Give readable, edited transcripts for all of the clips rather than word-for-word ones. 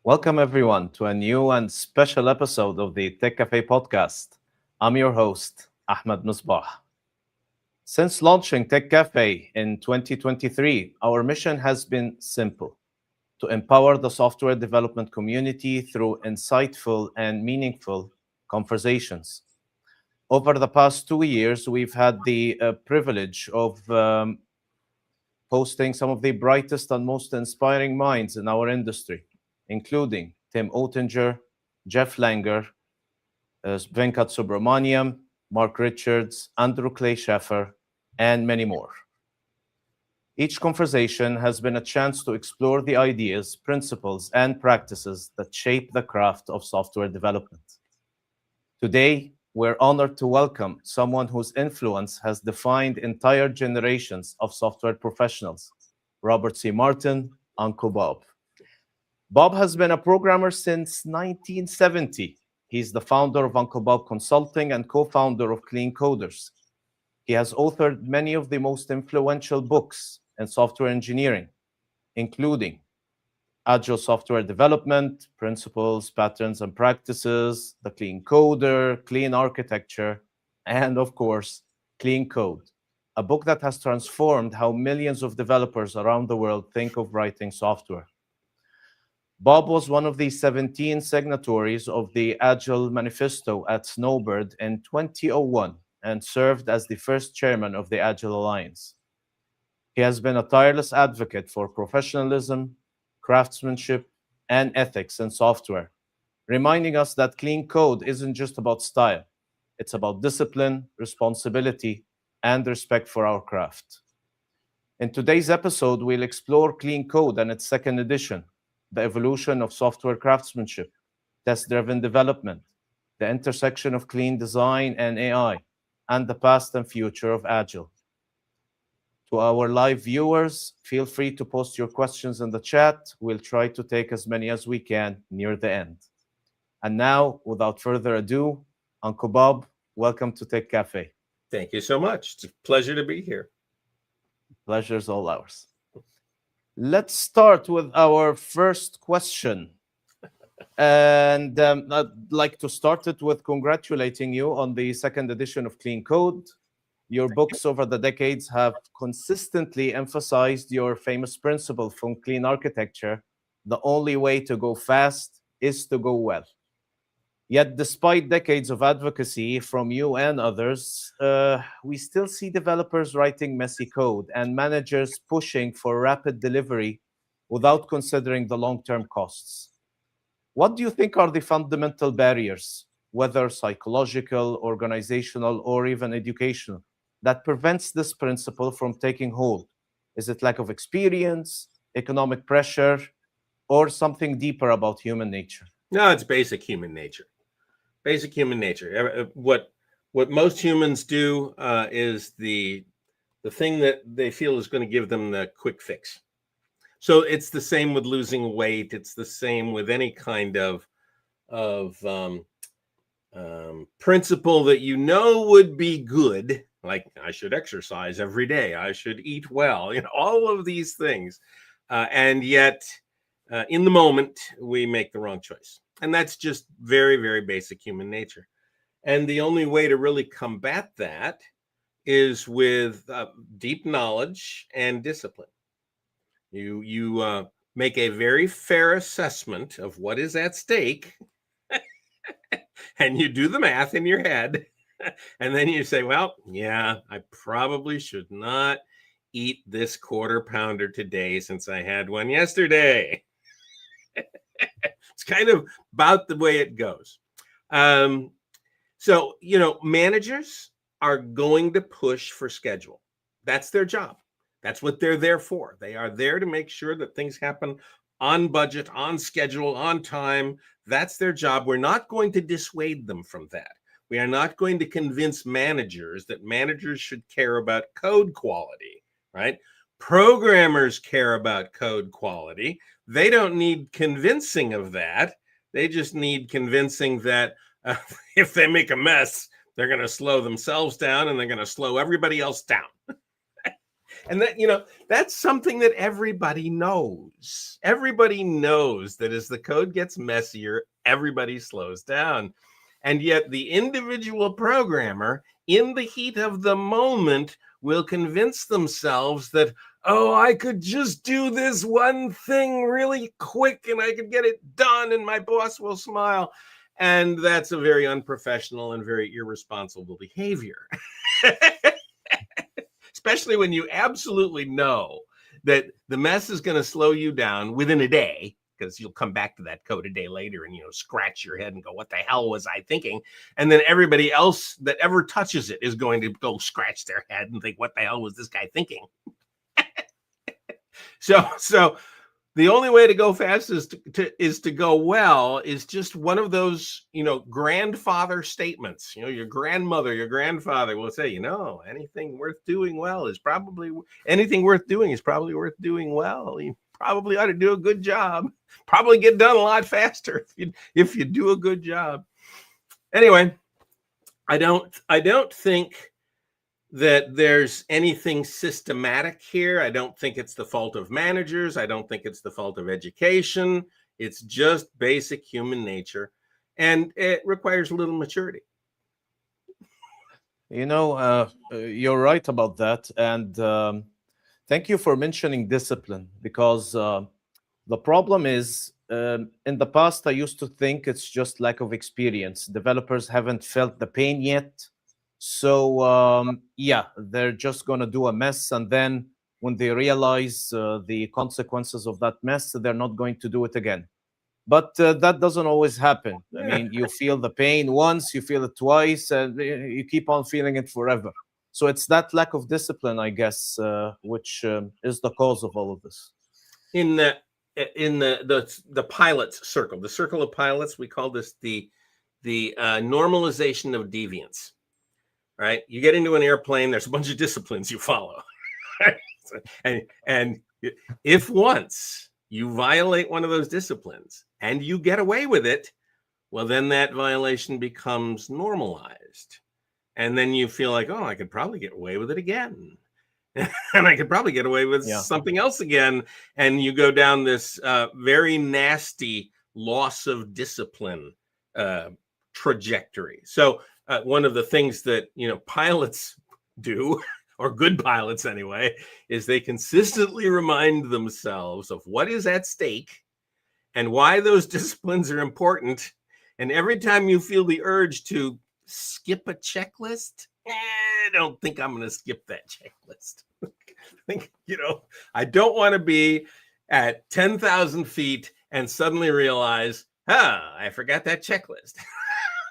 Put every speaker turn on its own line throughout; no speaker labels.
Welcome, everyone, to a new and special episode of the Tech Cafe podcast. I'm your host, 𝗨𝗲𝗄𝗏. Since launching Tech Cafe in 2023, our mission has been simple: to empower the software development community through insightful and meaningful conversations. Over the past 2 years, we've had the privilege of hosting some of the brightest and most inspiring minds in our industry, including Tim Oettinger, Jeff Langer, 𝗏𝗏𝗖𝗳𝗏, Mark Richards, Andrew Clay Sheffer, and many more. Each conversation has been a chance to explore the ideas, principles, and practices that shape the craft of software development. Today, we're honored to welcome someone whose influence has defined entire generations of software professionals, Robert C. Martin, Uncle Bob. Bob has been a programmer since 1970. He's the founder of Uncle Bob Consulting and co-founder of Clean Coders. He has authored many of the most influential books in software engineering, including Agile Software Development, Principles, Patterns, and Practices, The Clean Coder, Clean Architecture, and of course, Clean Code, a book that has transformed how millions of developers around the world think of writing software. Bob was one of the 17 signatories of the Agile Manifesto at Snowbird in 2001 and served as the first chairman of the Agile Alliance. He has been a tireless advocate for professionalism, craftsmanship, and ethics in software, reminding us that clean code isn't just about style. It's about discipline, responsibility, and respect for our craft. In today's episode, we'll explore Clean Code and its second edition, the evolution of software craftsmanship, test-driven development, the intersection of clean design and AI, and the past and future of Agile. To our live viewers, feel free to post your questions in the chat. We'll try to take as many as we can near the end. And now, without further ado, Uncle Bob, welcome to Tech Cafe.
Thank you so much. It's a pleasure to be here.
Pleasure's all ours. Let's start with our first question. And I'd like to start it with congratulating you on the second edition of Clean Code. Your books over the decades have consistently emphasized your famous principle from clean architecture: the only way to go fast is to go well. Yet, despite decades of advocacy from you and others, we still see developers writing messy code and managers pushing for rapid delivery without considering the long-term costs. What do you think are the fundamental barriers, whether psychological, organizational, or even educational, that prevents this principle from taking hold? Is it lack of experience, economic pressure, or something deeper about human nature?
No, it's basic human nature. Basic human nature. What most humans do is the thing that they feel is going to give them the quick fix. So it's the same with losing weight. It's the same with any kind of principle that you know would be good. Like, I should exercise every day, I should eat well, all of these things. And yet, in the moment, we make the wrong choice. And that's just very, very basic human nature. And the only way to really combat that is with deep knowledge and discipline. You make a very fair assessment of what is at stake, and you do the math in your head. And then you say, well, yeah, I probably should not eat this quarter pounder today since I had one yesterday. It's kind of about the way it goes. So, managers are going to push for schedule. That's their job. That's what they're there for. They are there to make sure that things happen on budget, on schedule, on time. That's their job. We're not going to dissuade them from that. We are not going to convince managers that managers should care about code quality, right? Programmers care about code quality. They don't need convincing of that. They just need convincing that if they make a mess, they're going to slow themselves down and they're going to slow everybody else down. And that, that's something that everybody knows. Everybody knows that as the code gets messier, everybody slows down. And yet the individual programmer in the heat of the moment will convince themselves that, oh, I could just do this one thing really quick and I could get it done and my boss will smile. And that's a very unprofessional and very irresponsible behavior. Especially when you absolutely know that the mess is going to slow you down within a day, because you'll come back to that code a day later and, scratch your head and go, what the hell was I thinking? And then everybody else that ever touches it is going to go scratch their head and think, what the hell was this guy thinking? So the only way to go fast is to go well is just one of those, grandfather statements. Your grandmother, your grandfather will say, anything worth doing is probably worth doing well. You probably ought to do a good job. Probably get done a lot faster if you do a good job. Anyway, I don't think that there's anything systematic here. I don't think it's the fault of managers. I don't think it's the fault of education. It's just basic human nature, and it requires a little maturity.
You're right about that. And thank you for mentioning discipline, because the problem is, in the past, I used to think it's just lack of experience. Developers haven't felt the pain yet. So, they're just going to do a mess. And then when they realize the consequences of that mess, they're not going to do it again. But that doesn't always happen. I mean, you feel the pain once, you feel it twice, and you keep on feeling it forever. So it's that lack of discipline, I guess, which is the cause of all of this.
In the pilots circle, the circle of pilots, we call this the normalization of deviance. Right? You get into an airplane, there's a bunch of disciplines you follow. and if once you violate one of those disciplines and you get away with it, well, then that violation becomes normalized. And then you feel like, oh, I could probably get away with it again. And I could probably get away with something else again. And you go down this very nasty loss of discipline trajectory. So one of the things that, pilots do, or good pilots anyway, is they consistently remind themselves of what is at stake and why those disciplines are important. And every time you feel the urge to skip a checklist, I don't think I'm going to skip that checklist. I don't want to be at 10,000 feet and suddenly realize, I forgot that checklist.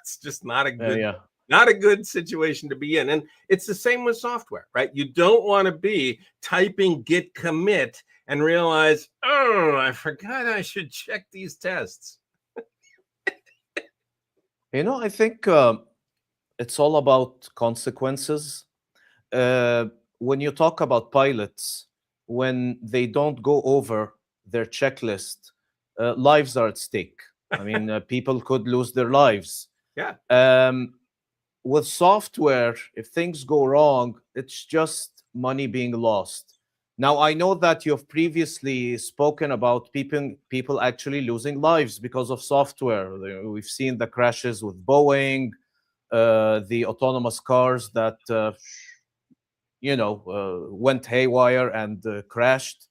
It's just not a good, not a good situation to be in. And it's the same with software, right? You don't want to be typing git commit and realize, oh, I forgot I should check these tests.
I think it's all about consequences. When you talk about pilots, when they don't go over their checklist, lives are at stake. I mean, people could lose their lives.
Yeah.
With software, if things go wrong, it's just money being lost. Now, I know that you've previously spoken about people actually losing lives because of software. We've seen the crashes with Boeing, the autonomous cars that, went haywire and crashed.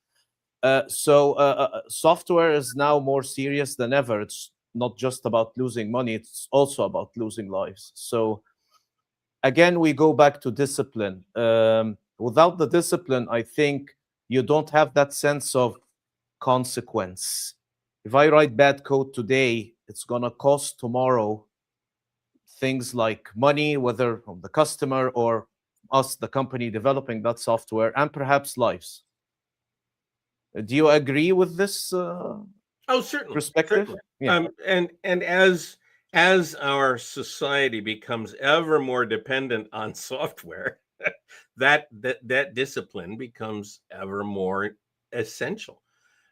So software is now more serious than ever. It's not just about losing money, it's also about losing lives. So again, we go back to discipline. Without the discipline, I think you don't have that sense of consequence. If I write bad code today, it's going to cost tomorrow things like money, whether from the customer or us, the company developing that software, and perhaps lives. Do you agree with this
certainly,
perspective?
Certainly.
Yeah.
And as our society becomes ever more dependent on software, that discipline becomes ever more essential.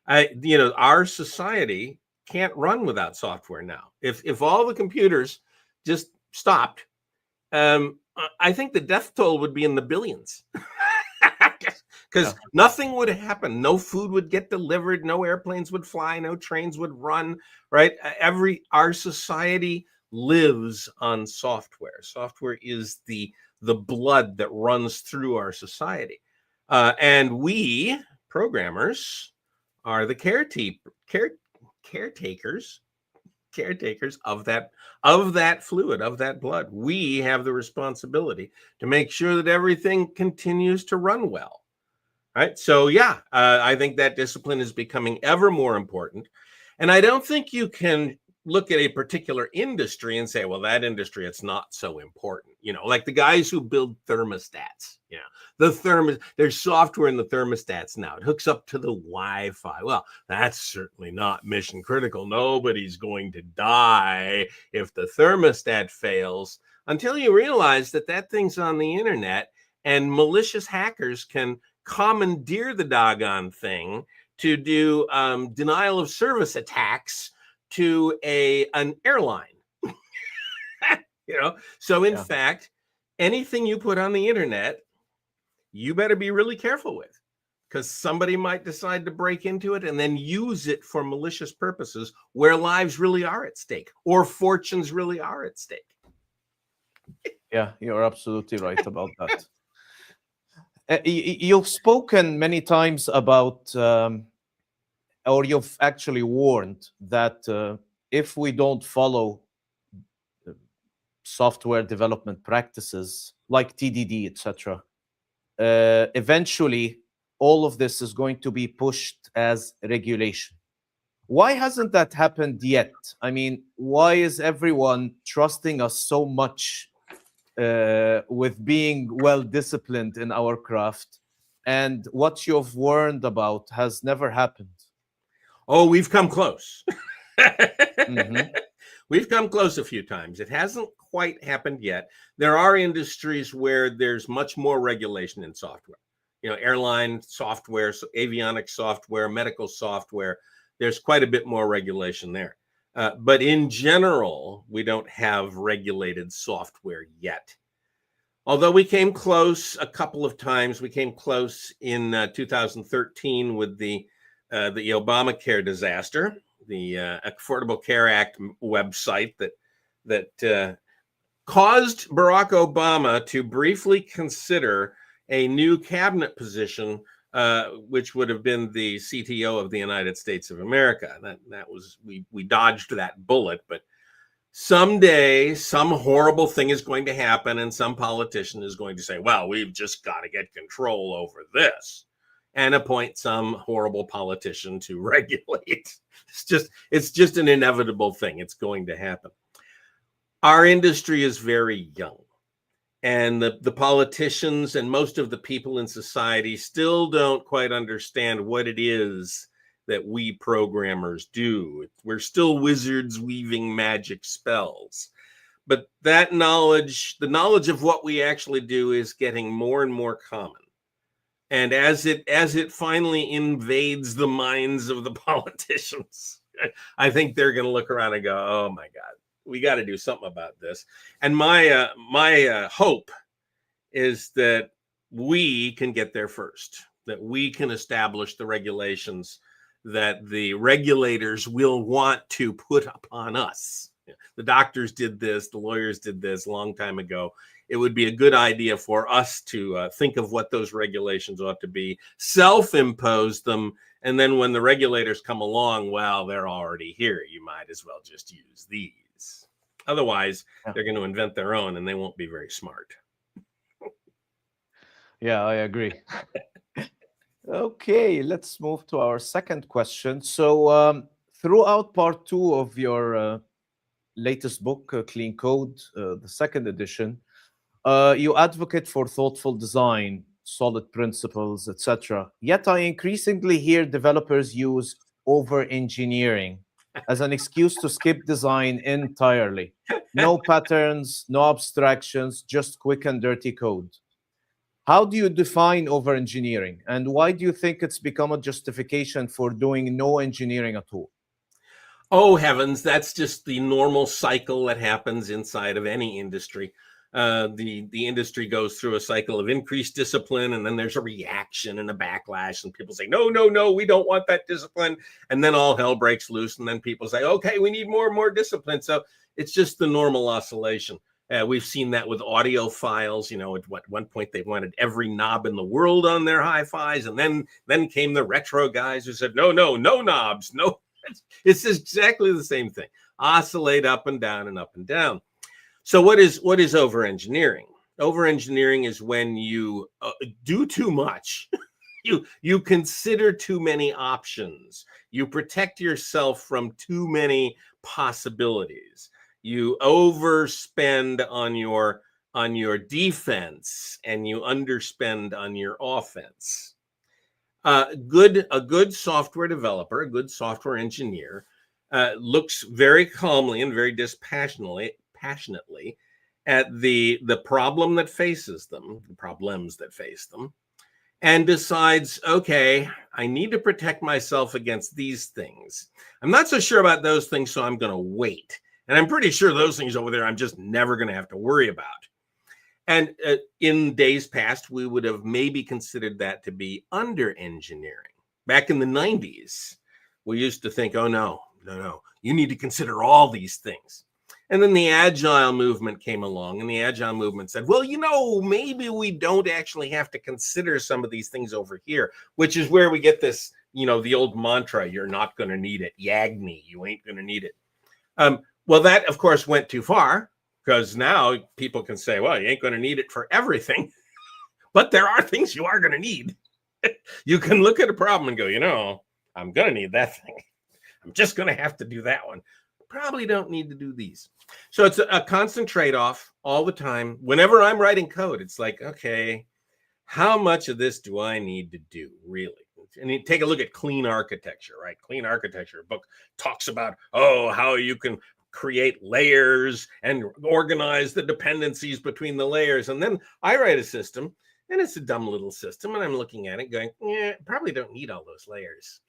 Our society can't run without software now. If all the computers just stopped, I think the death toll would be in the billions. because nothing would happen. No food would get delivered. No airplanes would fly. No trains would run, right? Our society lives on software. Software is the blood that runs through our society. And we programmers are the caretakers of that fluid, of that blood. We have the responsibility to make sure that everything continues to run well. Right. So, yeah, I think that discipline is becoming ever more important. And I don't think you can look at a particular industry and say, well, that industry, it's not so important. You know, like the guys who build thermostats, you know, there's software in the thermostats now. It hooks up to the Wi-Fi. Well, that's certainly not mission critical. Nobody's going to die if the thermostat fails, until you realize that that thing's on the internet and malicious hackers can commandeer the doggone thing to do denial of service attacks to an airline. You know, so in fact, anything you put on the internet, you better be really careful with, because somebody might decide to break into it and then use it for malicious purposes where lives really are at stake or fortunes really are at stake.
Yeah, you're absolutely right about that. You've spoken many times about, or you've actually warned that if we don't follow software development practices like TDD, etc., eventually all of this is going to be pushed as regulation. Why hasn't that happened yet? I mean, why is everyone trusting us so much with being well-disciplined in our craft, and what you've warned about has never happened?
Oh, we've come close.
Mm-hmm.
We've come close a few times. It hasn't quite happened yet. There are industries where there's much more regulation in software. You know, airline software, so avionics software, medical software. There's quite a bit more regulation there. But in general, we don't have regulated software yet. Although we came close a couple of times. We came close in 2013 with the Obamacare disaster, the Affordable Care Act website that caused Barack Obama to briefly consider a new cabinet position, which would have been the CTO of the United States of America. That was, we dodged that bullet, but someday some horrible thing is going to happen and some politician is going to say, well, we've just got to get control over this, and appoint some horrible politician to regulate. It's just an inevitable thing. It's going to happen. Our industry is very young, and the politicians and most of the people in society still don't quite understand what it is that we programmers do. We're still wizards weaving magic spells. But that knowledge, the knowledge of what we actually do, is getting more and more common. And as it finally invades the minds of the politicians, I think they're going to look around and go, oh my God, we got to do something about this. And my hope is that we can get there first, that we can establish the regulations that the regulators will want to put upon us. The doctors did this, the lawyers did this a long time ago. It would be a good idea for us to think of what those regulations ought to be, self-impose them, and then when the regulators come along, well, they're already here. You might as well just use these. Otherwise, they're going to invent their own, and they won't be very smart.
Yeah, I agree. Okay, let's move to our second question. So throughout part 2 of your latest book, Clean Code, the second edition, you advocate for thoughtful design, solid principles, etc. Yet I increasingly hear developers use over-engineering as an excuse to skip design entirely. No patterns, no abstractions, just quick and dirty code. How do you define over-engineering, and why do you think it's become a justification for doing no engineering at all?
Oh, heavens, that's just the normal cycle that happens inside of any industry. the industry goes through a cycle of increased discipline, and then there's a reaction and a backlash, and people say, no, no, no, we don't want that discipline. And then all hell breaks loose, and then people say, okay, we need more and more discipline. So it's just the normal oscillation. We've seen that with audio files. You know, at one point they wanted every knob in the world on their hi-fis, and then came the retro guys who said, no, no, no knobs, no. It's exactly the same thing. Oscillate up and down and up and down. So what is over-engineering? Over-engineering is when you do too much. You consider too many options. You protect yourself from too many possibilities. You overspend on your defense and you underspend on your offense. A good software developer, a good software engineer, looks very calmly and very dispassionately at the problem that faces them, the problems that face them, and decides, okay, I need to protect myself against these things. I'm not so sure about those things, so I'm going to wait. And I'm pretty sure those things over there, I'm just never going to have to worry about. And in days past, we would have maybe considered that to be under-engineering. Back in the 90s, we used to think, oh, no, you need to consider all these things. And then the Agile movement came along, and the Agile movement said, well, you know, maybe we don't actually have to consider some of these things over here, which is where we get this, you know, the old mantra, you're not going to need it. YAGNI, you ain't going to need it. Well, that, of course, went too far, because now people can say, well, you ain't going to need it for everything. But there are things you are going to need. You can look at a problem and go, you know, I'm going to need that thing. I'm just going to have to do that one. Probably don't need to do these. So it's a constant trade-off all the time. Whenever I'm writing code, it's like, okay, how much of this do I need to do, really? And you take a look at clean architecture, right? Clean architecture book talks about, oh, how you can create layers and organize the dependencies between the layers. And then I write a system, and it's a dumb little system, and I'm looking at it going, yeah, probably don't need all those layers.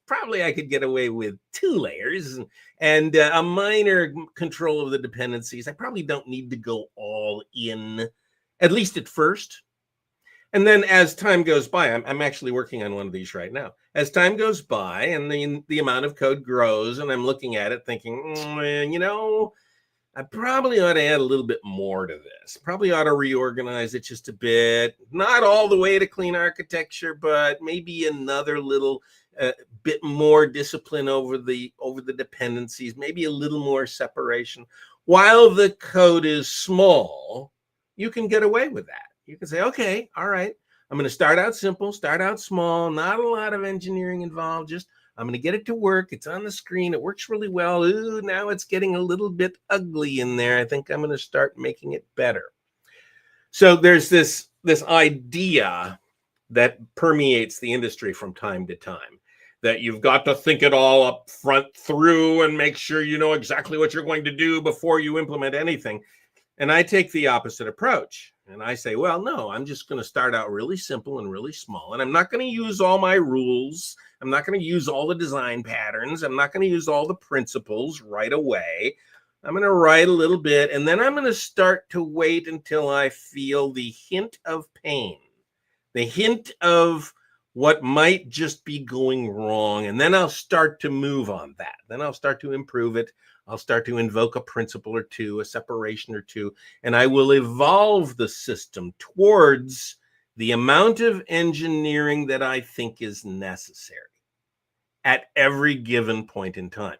Probably I could get away with 2 layers and a minor control of the dependencies. I probably don't need to go all in, at least at first. And then as time goes by, I'm actually working on one of these right now. As time goes by and the amount of code grows, and I'm looking at it thinking, you know, I probably ought to add a little bit more to this. Probably ought to reorganize it just a bit. Not all the way to clean architecture, but maybe another little bit more discipline over the dependencies, maybe a little more separation. While the code is small, you can get away with that. You can say, okay, all right, I'm going to start out simple, start out small, not a lot of engineering involved, just I'm going to get it to work. It's on the screen. It works really well. Ooh, now it's getting a little bit ugly in there. I think I'm going to start making it better. So there's this idea that permeates the industry from time to time, that you've got to think it all up front through and make sure you know exactly what you're going to do before you implement anything. And I take the opposite approach. And I say, well, no, I'm just going to start out really simple and really small. And I'm not going to use all my rules. I'm not going to use all the design patterns. I'm not going to use all the principles right away. I'm going to write a little bit. And then I'm going to start to wait until I feel the hint of pain, the hint of what might just be going wrong. And then I'll start to move on that. Then I'll start to improve it. I'll start to invoke a principle or two, a separation or two, and I will evolve the system towards the amount of engineering that I think is necessary at every given point in time.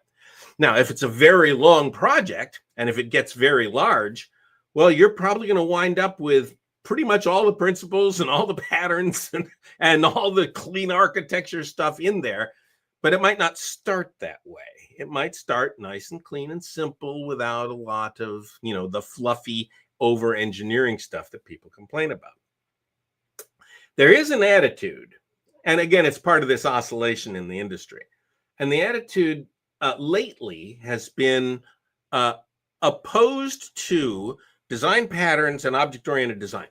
Now, if it's a very long project and if it gets very large, well, you're probably going to wind up with pretty much all the principles and all the patterns and all the clean architecture stuff in there. But it might not start that way. It might start nice and clean and simple without a lot of, you know, the fluffy over-engineering stuff that people complain about. There is an attitude, and again, it's part of this oscillation in the industry. And the attitude lately has been opposed to design patterns and object-oriented design.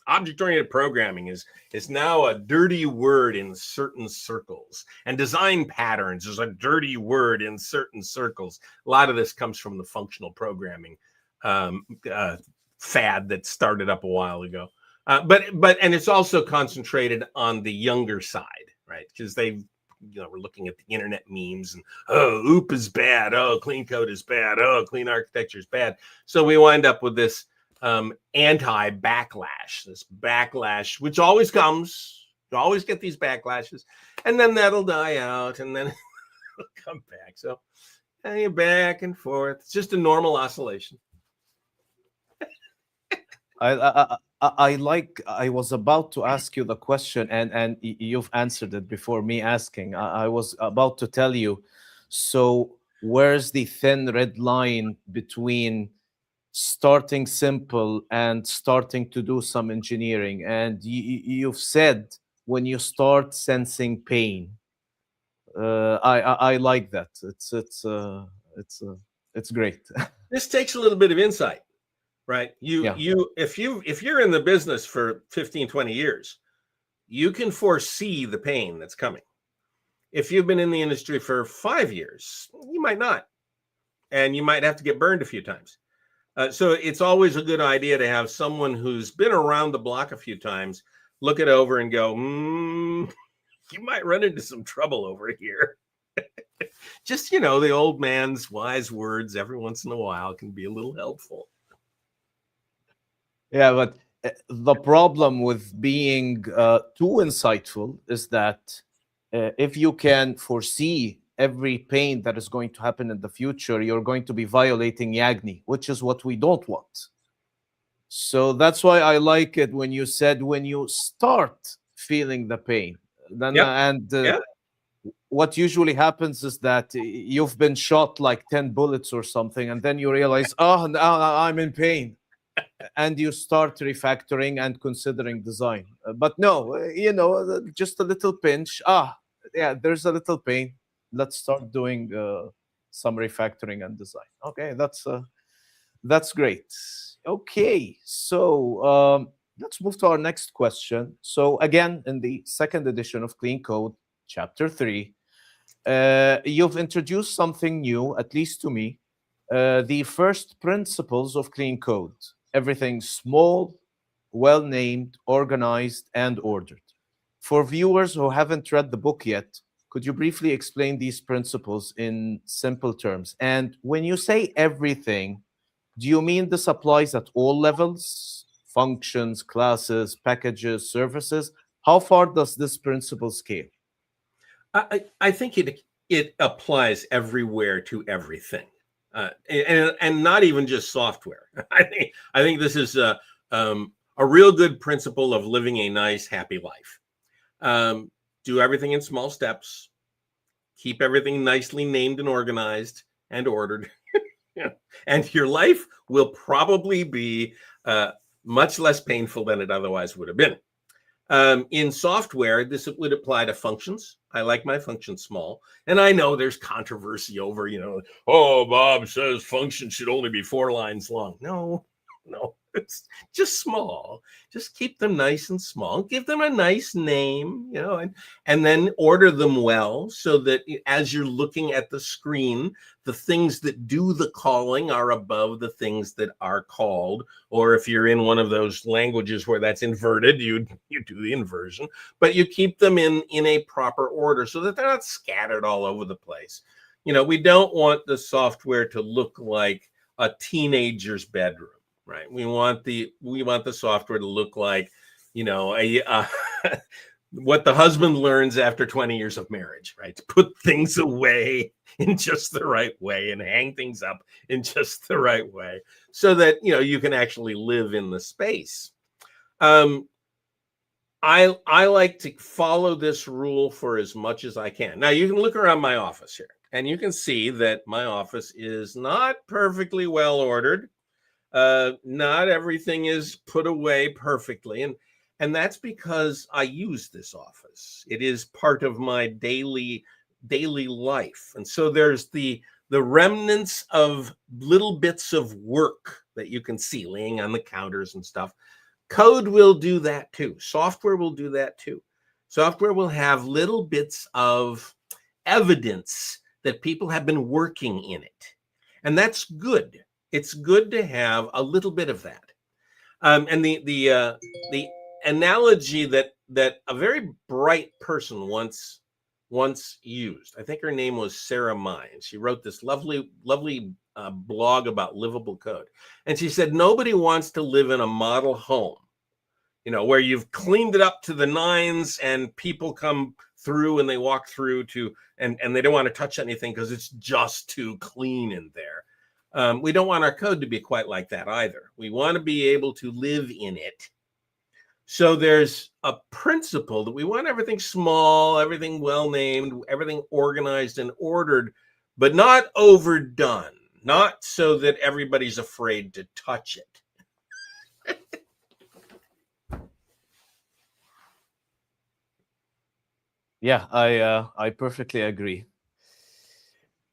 Object-oriented programming is now a dirty word in certain circles, and design patterns is a dirty word in certain circles. A lot of this comes from the functional programming fad that started up a while ago. And it's also concentrated on the younger side, right? Because we're looking at the internet memes and, oh, OOP is bad. Oh, clean code is bad. Oh, clean architecture is bad. So we wind up with this anti-backlash, which always comes. You always get these backlashes, and then that'll die out, and then it'll come back. So you're back and forth. It's just a normal oscillation.
I was about to ask you the question, and you've answered it before me asking. I was about to tell you, so where's the thin red line between starting simple and starting to do some engineering? And you've said when you start sensing pain. I like that. It's great.
This takes a little bit of insight. Right. If you're in the business for 15, 20 years, you can foresee the pain that's coming. If you've been in the industry for 5 years, you might not. And you might have to get burned a few times. So it's always a good idea to have someone who's been around the block a few times, look it over and go, you might run into some trouble over here. Just, the old man's wise words every once in a while can be a little helpful.
Yeah, but the problem with being too insightful is that if you can foresee every pain that is going to happen in the future, you're going to be violating YAGNI, which is what we don't want. So that's why I like it when you said when you start feeling the pain. Then what usually happens is that you've been shot like 10 bullets or something, and then you realize, oh, now I'm in pain. And you start refactoring and considering design. But no, just a little pinch. There's a little pain. Let's start doing some refactoring and design. Okay, that's great. Okay, so let's move to our next question. So again, in the second edition of Clean Code, Chapter 3, you've introduced something new, at least to me, the first principles of clean code. Everything small, well-named, organized, and ordered. For viewers who haven't read the book yet, could you briefly explain these principles in simple terms? And when you say everything, do you mean this applies at all levels? Functions, classes, packages, services? How far does this principle scale?
I think it applies everywhere to everything. And not even just software. I think this is a real good principle of living a nice, happy life. Do everything in small steps. Keep everything nicely named and organized and ordered. And your life will probably be much less painful than it otherwise would have been. In software, this would apply to functions. I like my functions small. And I know there's controversy over, oh, Bob says functions should only be 4 lines long. No, it's just small. Just keep them nice and small. Give them a nice name, and then order them well so that as you're looking at the screen, the things that do the calling are above the things that are called. Or if you're in one of those languages where that's inverted, you do the inversion, but you keep them in a proper order so that they're not scattered all over the place. We don't want the software to look like a teenager's bedroom. Right. We want the software to look like, what the husband learns after 20 years of marriage, right? To put things away in just the right way and hang things up in just the right way so that, you can actually live in the space. I like to follow this rule for as much as I can. Now, you can look around my office here and you can see that my office is not perfectly well ordered. Not everything is put away perfectly. And that's because I use this office. It is part of my daily life. And so there's the remnants of little bits of work that you can see laying on the counters and stuff. Code will do that too. Software will do that too. Software will have little bits of evidence that people have been working in it. And that's good. it's good to have a little bit of that. And the analogy that a very bright person once used, I think her name was Sarah Mai, and she wrote this lovely blog about livable code. And she said, nobody wants to live in a model home, you know, where you've cleaned it up to the nines and people come through and they walk through and they don't want to touch anything because it's just too clean in there. We don't want our code to be quite like that either. We want to be able to live in it. So there's a principle that we want everything small, everything well-named, everything organized and ordered, but not overdone, not so that everybody's afraid to touch it.
Yeah, I perfectly agree.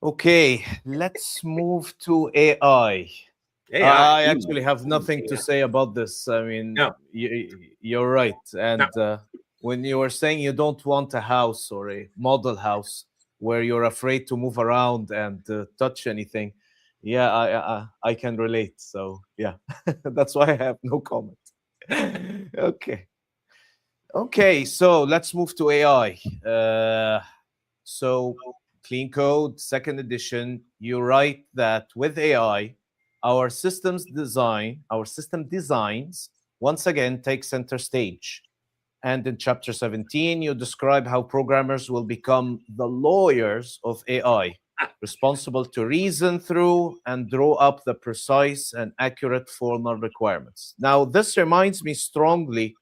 Okay, let's move to AI. I actually have nothing to say about this. I mean, you're right. And when you were saying you don't want a house or a model house where you're afraid to move around and touch anything, yeah, I can relate. So yeah, that's why I have no comment. Okay, so let's move to AI. So Clean Code, second edition, you write that with AI, our system designs once again take center stage. And in chapter 17, you describe how programmers will become the lawyers of AI, responsible to reason through and draw up the precise and accurate formal requirements. Now, this reminds me strongly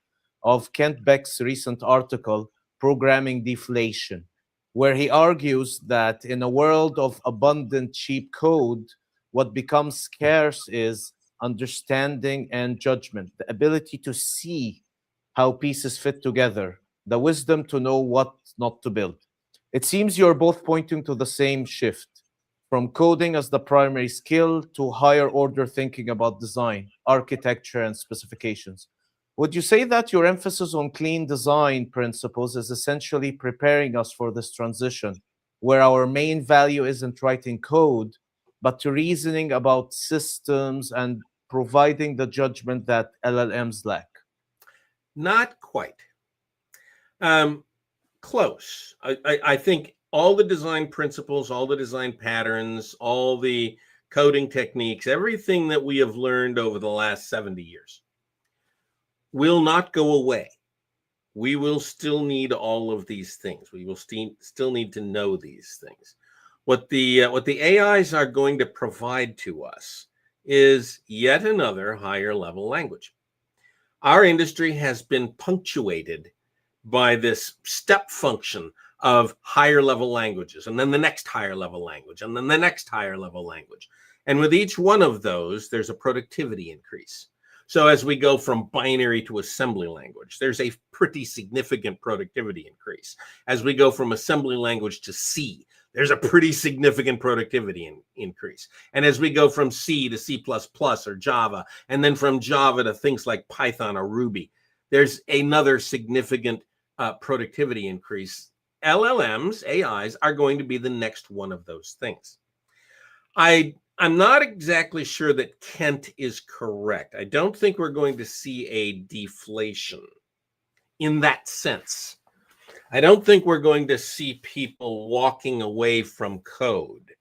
of Kent Beck's recent article, Programming Deflation, where he argues that in a world of abundant cheap code, what becomes scarce is understanding and judgment, the ability to see how pieces fit together, the wisdom to know what not to build. It seems you're both pointing to the same shift, from coding as the primary skill to higher order thinking about design, architecture, and specifications. Would you say that your emphasis on clean design principles is essentially preparing us for this transition, where our main value isn't writing code, but to reasoning about systems and providing the judgment that LLMs lack?
Not quite. Close. I think all the design principles, all the design patterns, all the coding techniques, everything that we have learned over the last 70 years will not go away. We will still need all of these things. We will still need to know these things. What the AIs are going to provide to us is yet another higher level language. Our industry has been punctuated by this step function of higher level languages, and then the next higher level language, and then the next higher level language. And with each one of those, there's a productivity increase. So as we go from binary to assembly language, there's a pretty significant productivity increase. As we go from assembly language to C, there's a pretty significant productivity increase. And as we go from C to C++ or Java, and then from Java to things like Python or Ruby, there's another significant productivity increase. LLMs, AIs, are going to be the next one of those things. I'm not exactly sure that Kent is correct. I don't think we're going to see a deflation in that sense. I don't think we're going to see people walking away from code.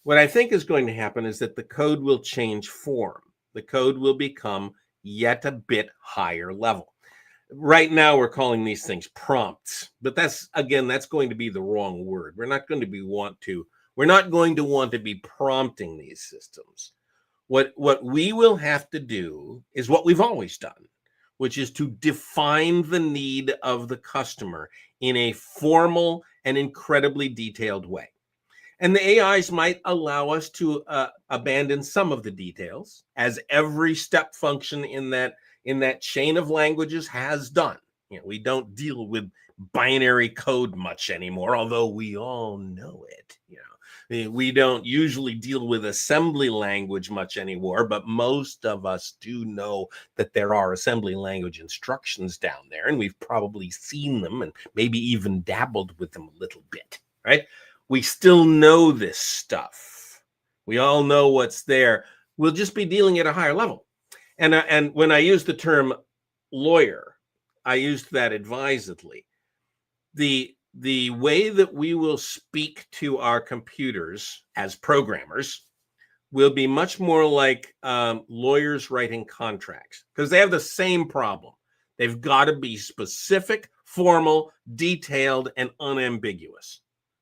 What I think is going to happen is that the code will change form. The code will become yet a bit higher level. Right now, we're calling these things prompts, but that's going to be the wrong word. We're not going to want to be prompting these systems. What we will have to do is what we've always done, which is to define the need of the customer in a formal and incredibly detailed way. And the AIs might allow us to abandon some of the details, as every step function in that chain of languages has done. We don't deal with binary code much anymore, although we all know it. We don't usually deal with assembly language much anymore, but most of us do know that there are assembly language instructions down there, and we've probably seen them and maybe even dabbled with them a little bit, right? We still know this stuff. We all know what's there. we'll just be dealing at a higher level. And when I use the term lawyer, I used that advisedly. The way that we will speak to our computers as programmers will be much more like lawyers writing contracts, because they have the same problem. They've got to be specific, formal, detailed, and unambiguous,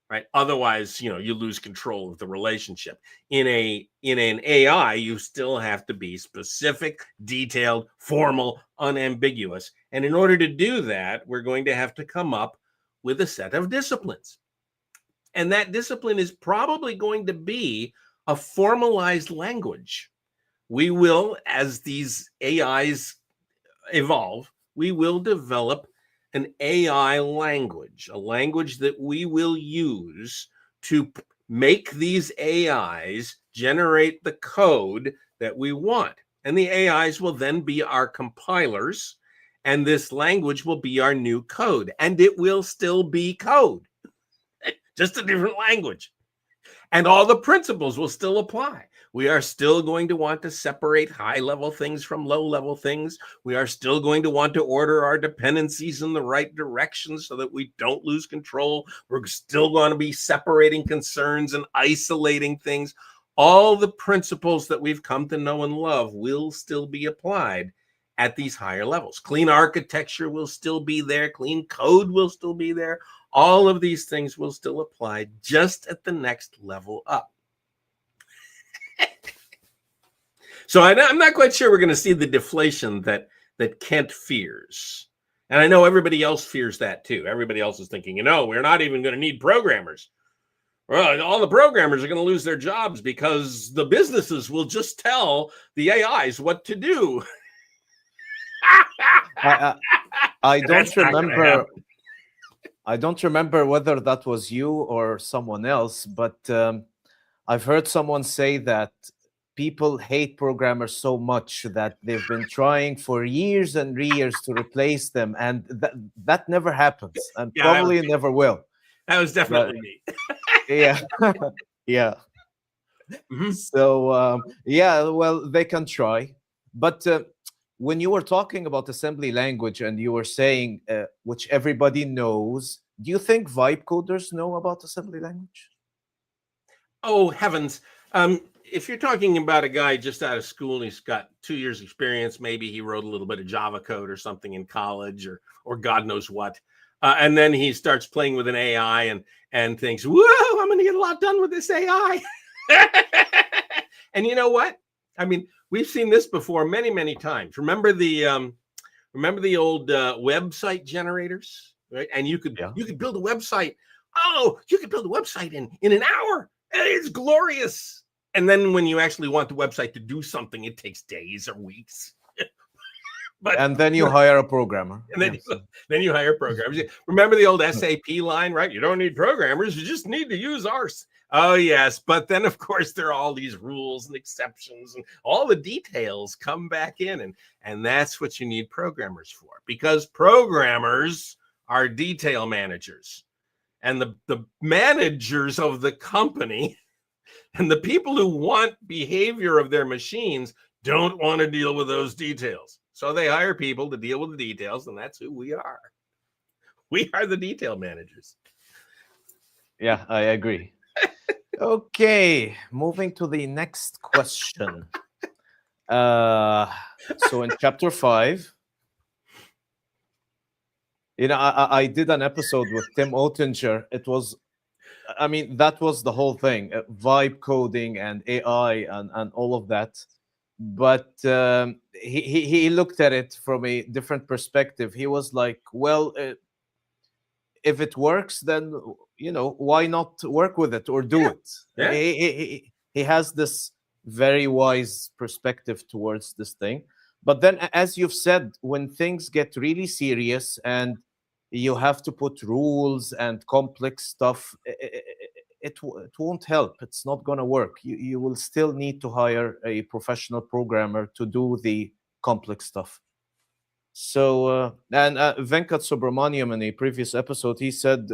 right? Otherwise, you lose control of the relationship. In an AI, you still have to be specific, detailed, formal, unambiguous. And in order to do that, we're going to have to come up with a set of disciplines. And that discipline is probably going to be a formalized language. We will, as these AIs evolve, we will develop an AI language, a language that we will use to make these AIs generate the code that we want. And the AIs will then be our compilers, and this language will be our new code, and it will still be code, just a different language. And all the principles will still apply. We are still going to want to separate high-level things from low-level things. We are still going to want to order our dependencies in the right direction so that we don't lose control. We're still going to be separating concerns and isolating things. All the principles that we've come to know and love will still be applied at these higher levels. Clean architecture will still be there. Clean code will still be there. All of these things will still apply, just at the next level up. So I'm not quite sure we're going to see the deflation that Kent fears. And I know everybody else fears that too. Everybody else is thinking, we're not even going to need programmers. Well, all the programmers are going to lose their jobs because the businesses will just tell the AIs what to do.
I don't remember. I don't remember whether that was you or someone else, but I've heard someone say that people hate programmers so much that they've been trying for years and years to replace them, and that never happens, and probably never will.
That was definitely me.
Yeah, yeah.
Mm-hmm.
So well, they can try, but when you were talking about assembly language and you were saying which everybody knows, do you think vibe coders know about assembly language?
Oh, heavens. If you're talking about a guy just out of school, he's got 2 years experience, maybe he wrote a little bit of Java code or something in college or God knows what. And then he starts playing with an AI and thinks, whoa, I'm going to get a lot done with this AI. And you know what? I mean, we've seen this before many, many times. Remember the old website generators, right? And you could build a website. Oh, you could build a website in an hour. It's glorious. And then when you actually want the website to do something, it takes days or weeks.
And then you hire a programmer.
And then you hire programmers. Remember the old SAP line, right? You don't need programmers. You just need to use ours. Oh, yes. But then, of course, there are all these rules and exceptions, and all the details come back in. And that's what you need programmers for, because programmers are detail managers. And the managers of the company and the people who want behavior of their machines don't want to deal with those details. So they hire people to deal with the details, and that's who we are. We are the detail managers.
Yeah, I agree. Okay, moving to the next question. So in chapter 5, I did an episode with Tim Oettinger. It was, that was the whole thing, vibe coding and AI and all of that. But he looked at it from a different perspective. He was like, well, if it works, then, why not work with it or do it?
Yeah.
He has this very wise perspective towards this thing. But then, as you've said, when things get really serious and you have to put rules and complex stuff, it won't help. It's not going to work. You will still need to hire a professional programmer to do the complex stuff. So, Venkat Subramaniam in a previous episode, he said,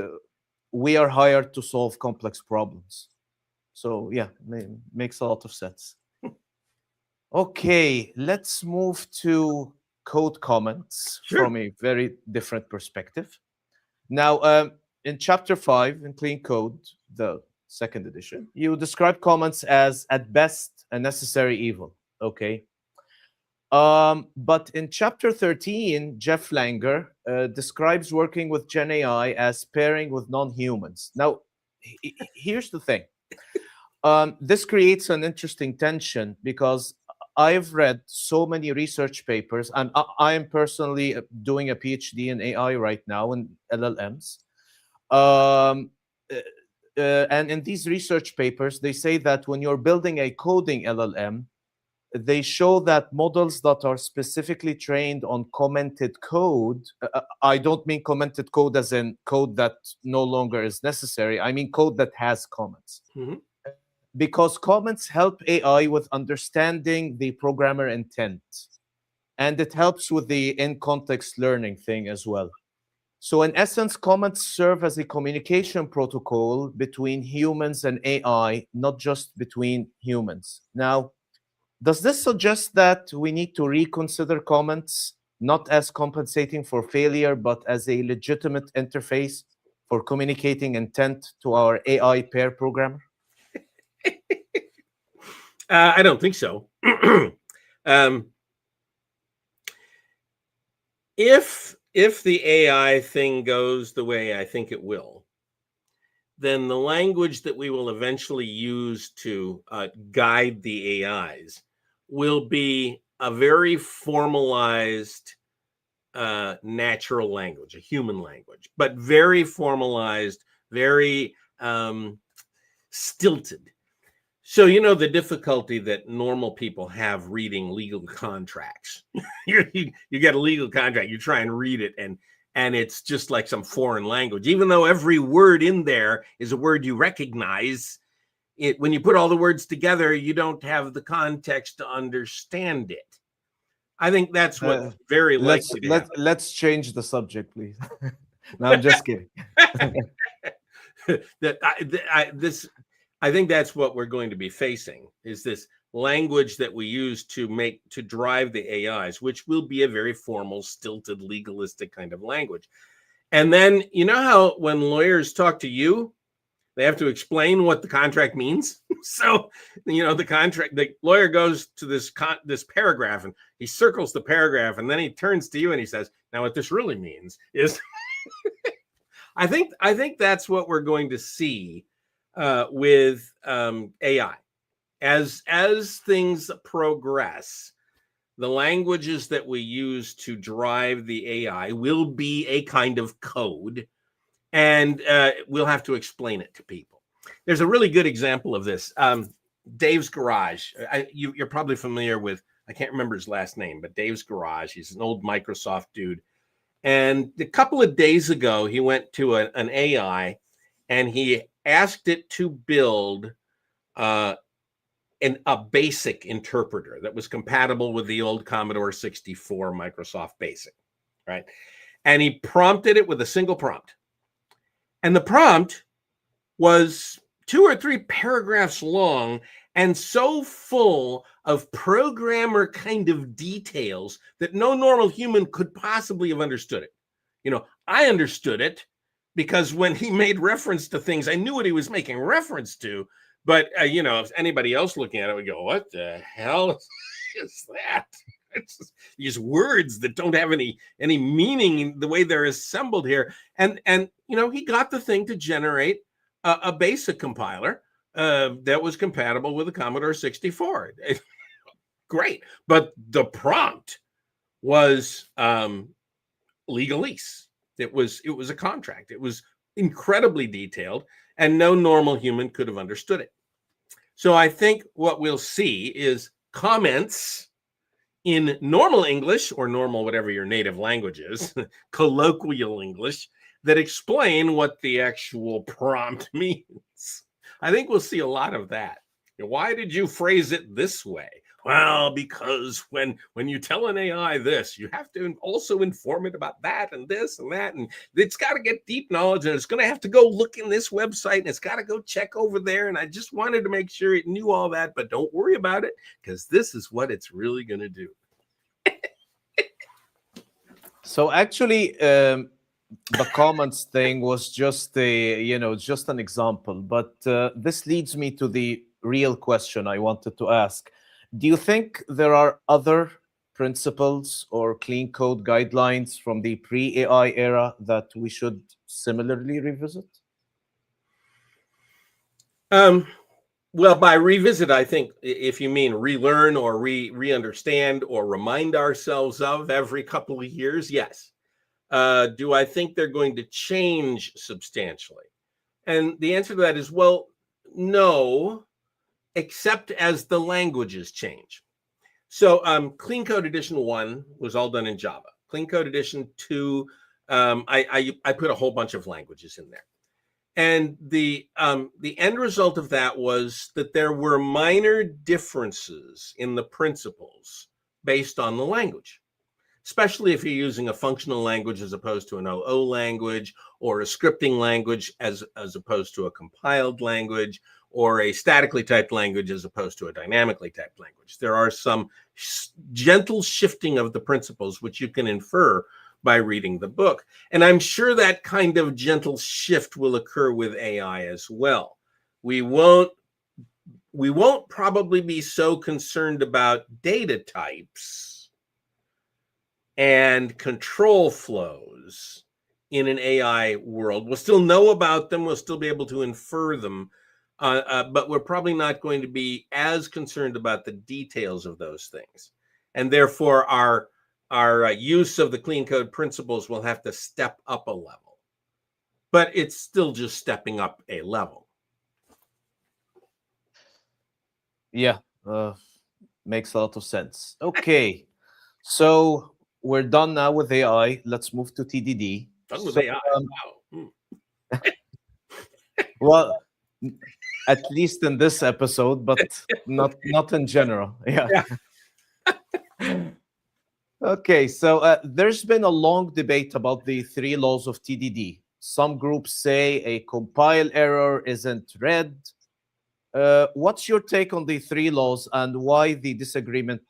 we are hired to solve complex problems. So, yeah, makes a lot of sense. Okay, let's move to code comments
Sure.
from a very different perspective. Now, in chapter 5 in Clean Code, the second edition, you describe comments as, at best, a necessary evil. Okay. But in chapter 13, Jeff Langer describes working with Gen AI as pairing with non-humans. Now, here's the thing. This creates an interesting tension because I've read so many research papers, and I am personally doing a PhD in AI right now in LLMs. And in these research papers, they say that when you're building a coding LLM, they show that models that are specifically trained on commented code, I don't mean commented code as in code that no longer is necessary. I mean code that has comments.
Mm-hmm.
Because comments help AI with understanding the programmer intent. And it helps with the in-context learning thing as well. So in essence, comments serve as a communication protocol between humans and AI, not just between humans. Now, does this suggest that we need to reconsider comments, not as compensating for failure, but as a legitimate interface for communicating intent to our AI pair programmer?
I don't think so. If the AI thing goes the way I think it will, then the language that we will eventually use to guide the AIs will be a very formalized natural language, a human language, but very formalized, very stilted. So, you know, the difficulty that normal people have reading legal contracts. you get a legal contract, you try and read it, and it's just like some foreign language. Even though every word in there is a word you recognize, when you put all the words together, you don't have the context to understand it. I think that's what's very likely to happen.
Let's change the subject, please. No, I'm just kidding.
I think that's what we're going to be facing, is this language that we use to drive the AIs, which will be a very formal, stilted, legalistic kind of language. And then, you know how when lawyers talk to you, they have to explain what the contract means. So, you know, the lawyer goes to this paragraph and he circles the paragraph, and then he turns to you and he says, now what this really means is, I think that's what we're going to see with AI. As things progress, the languages that we use to drive the AI will be a kind of code, and we'll have to explain it to people. There's a really good example of this. Dave's Garage. You're probably familiar with, I can't remember his last name, but Dave's Garage. He's an old Microsoft dude. And a couple of days ago, he went to an AI and he asked it to build a BASIC interpreter that was compatible with the old Commodore 64 Microsoft BASIC, right? And he prompted it with a single prompt. And the prompt was 2 or 3 paragraphs long and so full of programmer kind of details that no normal human could possibly have understood it. You know, I understood it because when he made reference to things, I knew what he was making reference to. But, you know, if anybody else looking at it would go, what the hell is that? It's just these words that don't have any meaning the way they're assembled here. And you know, he got the thing to generate a BASIC compiler that was compatible with the Commodore 64. Great. But the prompt was legalese. It was a contract. It was incredibly detailed, and no normal human could have understood it. So I think what we'll see is comments in normal English, or normal whatever your native language is, colloquial English, that explain what the actual prompt means. I think we'll see a lot of that. Why did you phrase it this way? Well, because when you tell an AI this, you have to also inform it about that and this and that, and it's got to get deep knowledge, and it's going to have to go look in this website, and it's got to go check over there. And I just wanted to make sure it knew all that, but don't worry about it, because this is what it's really going to do.
So actually, the comments thing was just just an example, but this leads me to the real question I wanted to ask. Do you think there are other principles or clean code guidelines from the pre-AI era that we should similarly revisit?
Well, by revisit, I think if you mean relearn or re-understand or remind ourselves of every couple of years, yes. Do I think they're going to change substantially? And the answer to that is, well, no, except as the languages change. So Clean Code Edition 1 was all done in Java. Clean Code Edition 2, I put a whole bunch of languages in there. And the end result of that was that there were minor differences in the principles based on the language, especially if you're using a functional language as opposed to an OO language, or a scripting language as opposed to a compiled language, or a statically typed language as opposed to a dynamically typed language. There are some gentle shifting of the principles which you can infer by reading the book. And I'm sure that kind of gentle shift will occur with AI as well. We won't probably be so concerned about data types and control flows in an AI world. We'll still know about them. We'll still be able to infer them. But we're probably not going to be as concerned about the details of those things. And therefore, our use of the clean code principles will have to step up a level. But it's still just stepping up a level.
Yeah, makes a lot of sense. Okay, so we're done now with AI. Let's move to TDD.
Done with AI. Wow.
Well, at least in this episode, but not in general. Yeah. Okay, so there's been a long debate about the 3 laws of TDD. Some groups say a compile error isn't read. What's your take on the 3 laws and why the disagreement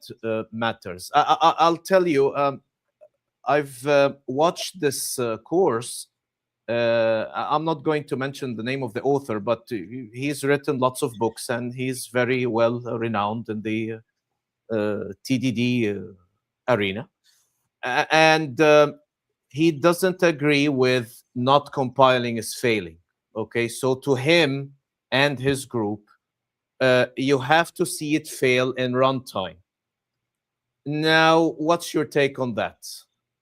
matters? I'll tell you, I've watched this course. I'm not going to mention the name of the author, but he's written lots of books and he's very well renowned in the TDD arena. And he doesn't agree with not compiling is failing. Okay, so to him and his group, you have to see it fail in runtime. Now, what's your take on that?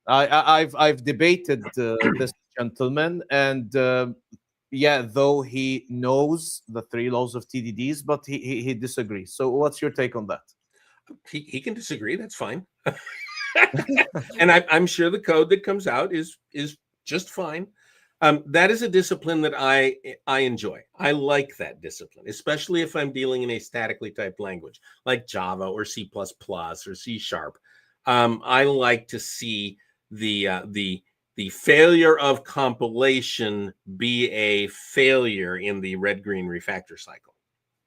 I've debated this gentleman, and yeah, though he knows the 3 laws of TDDs, but he disagrees. So what's your take on that?
He can disagree. That's fine. And I'm sure the code that comes out is just fine. That is a discipline that I enjoy. I like that discipline, especially if I'm dealing in a statically typed language like Java or C++ or C#. I like to see the failure of compilation be a failure in the red-green refactor cycle.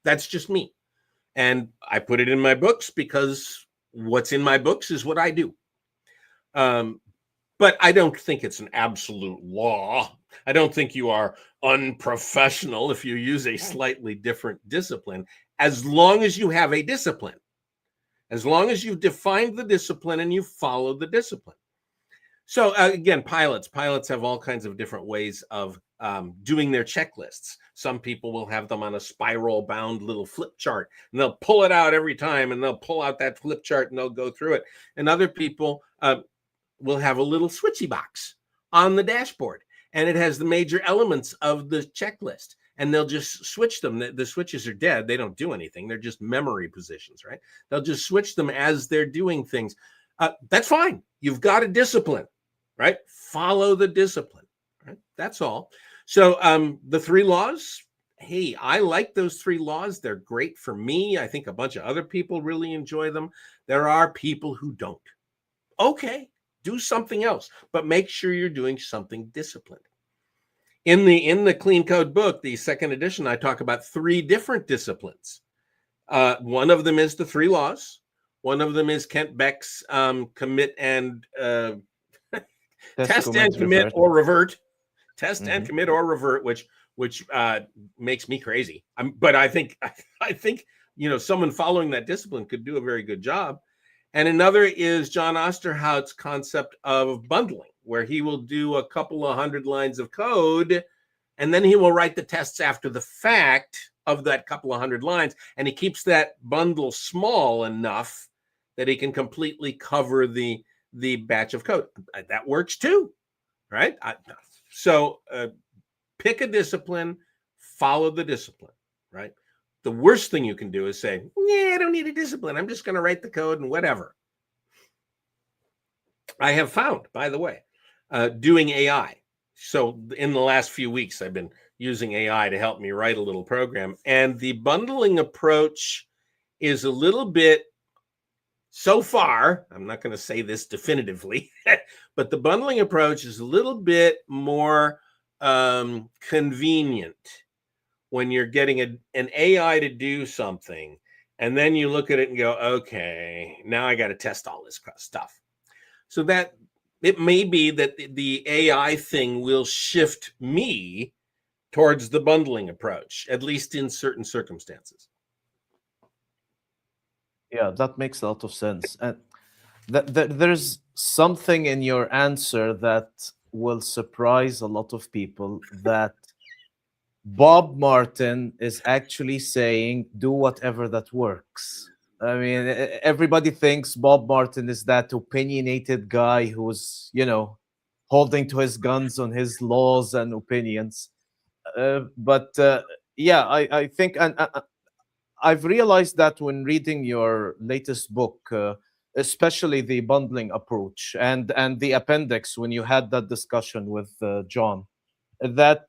That's just me. And I put it in my books because what's in my books is what I do. But I don't think it's an absolute law. I don't think you are unprofessional if you use a slightly different discipline, as long as you have a discipline, as long as you've defined the discipline and you follow the discipline. So again, pilots have all kinds of different ways of doing their checklists. Some people will have them on a spiral bound little flip chart, and they'll pull it out every time, and they'll pull out that flip chart and they'll go through it. And other people will have a little switchy box on the dashboard, and it has the major elements of the checklist, and they'll just switch them. The switches are dead. They don't do anything. They're just memory positions, right? They'll just switch them as they're doing things. That's fine. You've got a discipline, right? Follow the discipline, right? That's all. So the 3 laws, hey, I like those 3 laws. They're great for me. I think a bunch of other people really enjoy them. There are people who don't. Okay, do something else, but make sure you're doing something disciplined. In the Clean Code book, the 2nd edition, I talk about 3 different disciplines. One of them is the 3 laws. One of them is Kent Beck's commit and test and commit or revert. Test and commit or revert, which makes me crazy. But I think someone following that discipline could do a very good job. And another is John Osterhout's concept of bundling, where he will do a couple of 100 lines of code, and then he will write the tests after the fact of that couple of 100 lines, and he keeps that bundle small enough that he can completely cover the batch of code. That works too, right? So pick a discipline, follow the discipline, right? The worst thing you can do is say, yeah, I don't need a discipline. I'm just going to write the code and whatever. I have found, by the way, doing AI. So in the last few weeks, I've been using AI to help me write a little program. And the bundling approach is a little bit, so far, I'm not going to say this definitively, but the bundling approach is a little bit more convenient when you're getting an AI to do something, and then you look at it and go, okay, now I got to test all this stuff. So that it may be that the AI thing will shift me towards the bundling approach, at least in certain circumstances.
Yeah, that makes a lot of sense. And there's something in your answer that will surprise a lot of people, that Bob Martin is actually saying, do whatever that works. I mean, everybody thinks Bob Martin is that opinionated guy who's, holding to his guns on his laws and opinions. But I think, and I've realized that when reading your latest book, especially the bundling approach and the appendix, when you had that discussion with John, that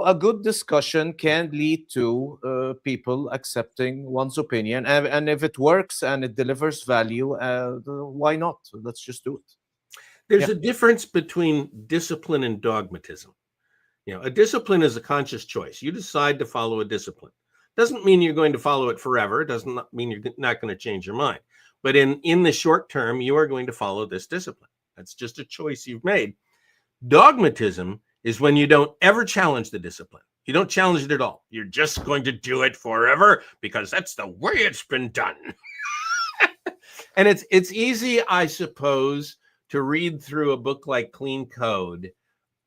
a good discussion can lead to people accepting one's opinion. And if it works and it delivers value, why not? Let's just do it.
There's a difference between discipline and dogmatism. A discipline is a conscious choice. You decide to follow a discipline. Doesn't mean you're going to follow it forever. Doesn't mean you're not going to change your mind. But in the short term, you are going to follow this discipline. That's just a choice you've made. Dogmatism is when you don't ever challenge the discipline. You don't challenge it at all. You're just going to do it forever because that's the way it's been done. And it's easy, I suppose, to read through a book like Clean Code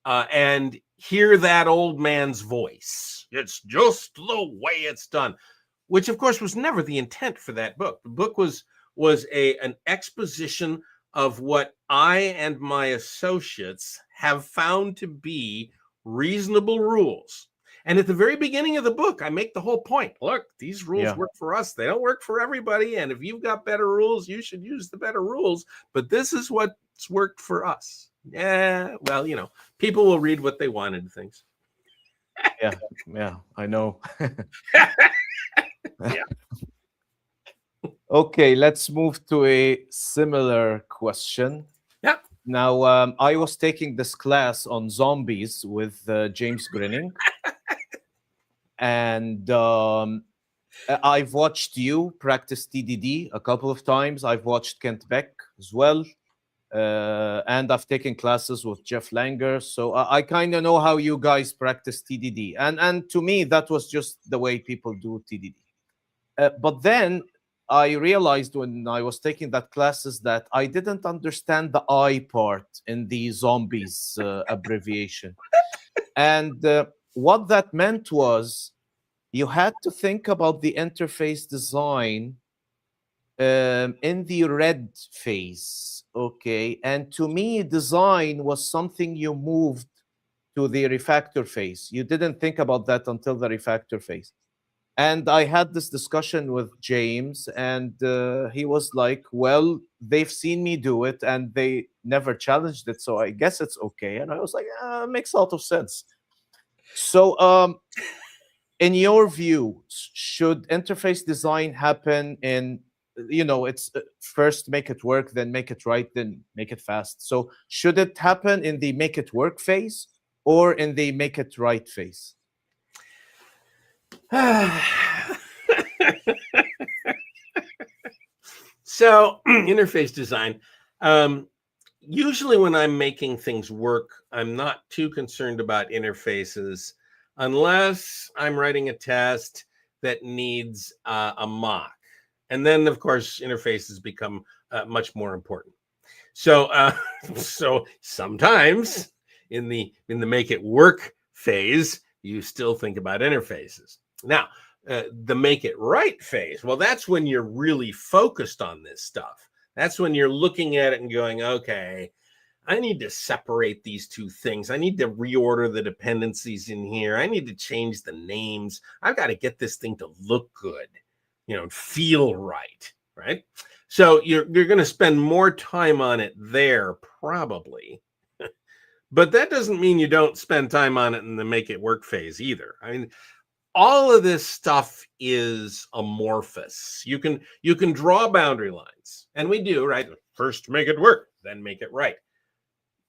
and hear that old man's voice. It's just the way it's done, which of course was never the intent for that book. The book was an exposition of what I and my associates have found to be reasonable rules. And at the very beginning of the book, I make the whole point. Look, these rules work for us. They don't work for everybody. And if you've got better rules, you should use the better rules. But this is what's worked for us. Yeah, well, people will read what they want into things.
Yeah, I know.
Yeah.
Okay, let's move to a similar question.
Yeah.
Now, I was taking this class on zombies with James Grinning. And I've watched you practice TDD a couple of times. I've watched Kent Beck as well. And I've taken classes with Jeff Langer. So I kind of know how you guys practice TDD. And to me, that was just the way people do TDD. But then I realized when I was taking that classes that I didn't understand the I part in the zombies abbreviation. And what that meant was you had to think about the interface design in the red phase, okay? And to me, design was something you moved to the refactor phase. You didn't think about that until the refactor phase. And I had this discussion with James, and he was like, well, they've seen me do it, and they never challenged it, so I guess it's okay. And I was like, makes a lot of sense. So, in your view, should interface design happen in, it's first make it work, then make it right, then make it fast. So should it happen in the make it work phase or in the make it right phase?
So interface design, usually when I'm making things work, I'm not too concerned about interfaces unless I'm writing a test that needs a mock. And then, of course, interfaces become much more important. So, so sometimes in the make it work phase, you still think about interfaces. Now, the make it right phase, well, that's when you're really focused on this stuff. That's when you're looking at it and going, okay, I need to separate these two things. I need to reorder the dependencies in here. I need to change the names. I've got to get this thing to look good, feel right, right? So you're going to spend more time on it there, probably. But that doesn't mean you don't spend time on it in the make it work phase either. I mean, all of this stuff is amorphous. You can draw boundary lines, and we do, right? First make it work, then make it right.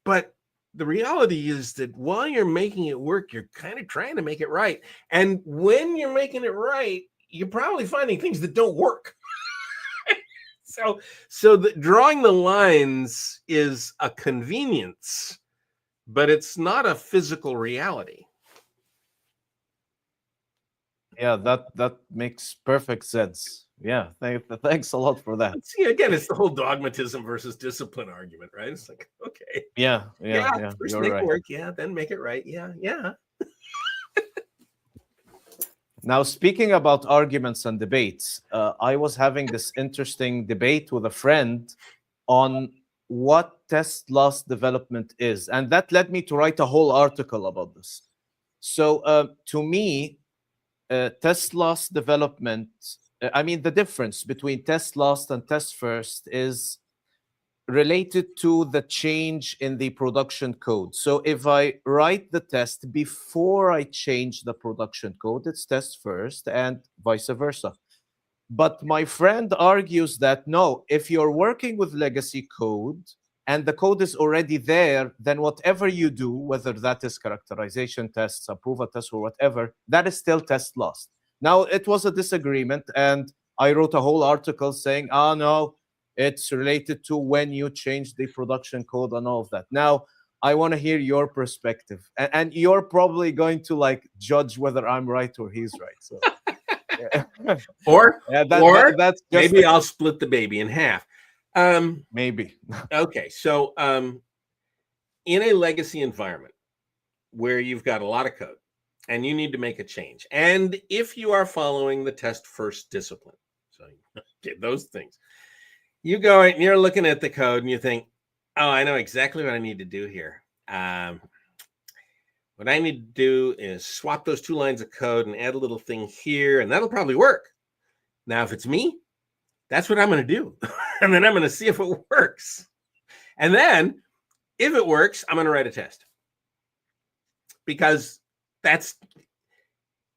But the reality is that while you're making it work, you're kind of trying to make it right. And when you're making it right, you're probably finding things that don't work. So drawing the lines is a convenience, but it's not a physical reality.
Yeah, that makes perfect sense. Yeah, thanks a lot for that.
See, again, it's the whole dogmatism versus discipline argument, right? It's like, okay,
yeah,
first
you're
make
right.
it work, then make it right, yeah.
Now, speaking about arguments and debates, I was having this interesting debate with a friend on what test loss development is, and that led me to write a whole article about this. So, to me, test loss development, the difference between test last and test first is related to the change in the production code. So if I write the test before I change the production code, it's test first and vice versa. But my friend argues that no, if you're working with legacy code and the code is already there, then whatever you do, whether that is characterization tests, approval tests, or whatever, that is still test lost. Now, it was a disagreement, and I wrote a whole article saying, no, it's related to when you change the production code and all of that. Now, I want to hear your perspective. And you're probably going to judge whether I'm right or he's right. So, yeah.
Or
that's
maybe I'll split the baby in half.
Maybe.
Okay, so in a legacy environment where you've got a lot of code and you need to make a change, and if you are following the test first discipline, so okay, those things, you go and you're looking at the code and you think, oh, I know exactly what I need to do here. What I need to do is swap those two lines of code and add a little thing here, and that'll probably work. Now, if it's me, that's what I'm going to do. And then I'm going to see if it works. And then if it works, I'm going to write a test. Because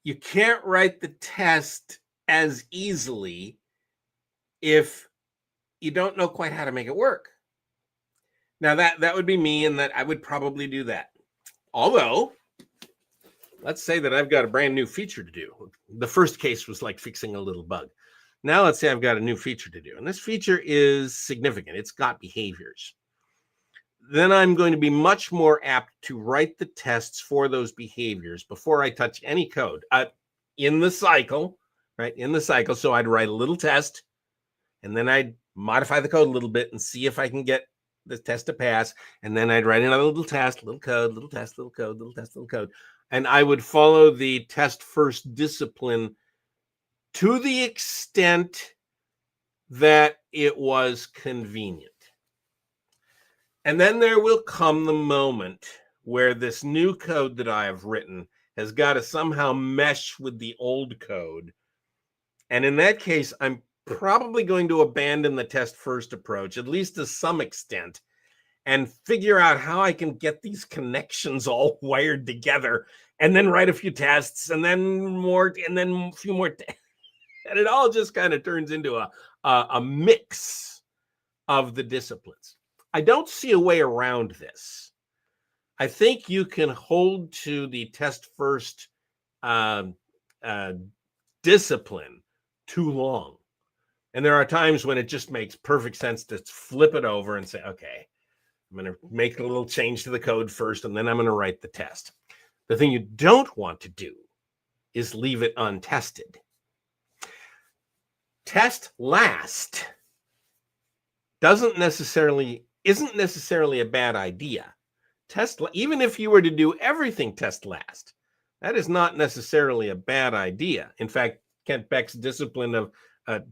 you can't write the test as easily if you don't know quite how to make it work. Now that would be me, and that I would probably do that. Although, let's say that I've got a brand new feature to do. The first case was like fixing a little bug. Now let's say I've got a new feature to do, and this feature is significant. It's got behaviors. Then I'm going to be much more apt to write the tests for those behaviors before I touch any code in the cycle, right? In the cycle. So I'd write a little test, and then I'd modify the code a little bit and see if I can get the test to pass. And then I'd write another little test, little code, little test, little code, little test, little code. And I would follow the test first discipline to the extent that it was convenient. And then there will come the moment where this new code that I have written has got to somehow mesh with the old code. And in that case, I'm probably going to abandon the test first approach, at least to some extent, and figure out how I can get these connections all wired together and then write a few tests, and then more, and then a few more. And it all just kind of turns into a mix of the disciplines. I don't see a way around this. I think you can hold to the test first discipline too long. And there are times when it just makes perfect sense to flip it over and say, okay, I'm going to make a little change to the code first, and then I'm going to write the test. The thing you don't want to do is leave it untested. Test last isn't necessarily a bad idea. Even if you were to do everything test last, that is not necessarily a bad idea. In fact, Kent Beck's discipline of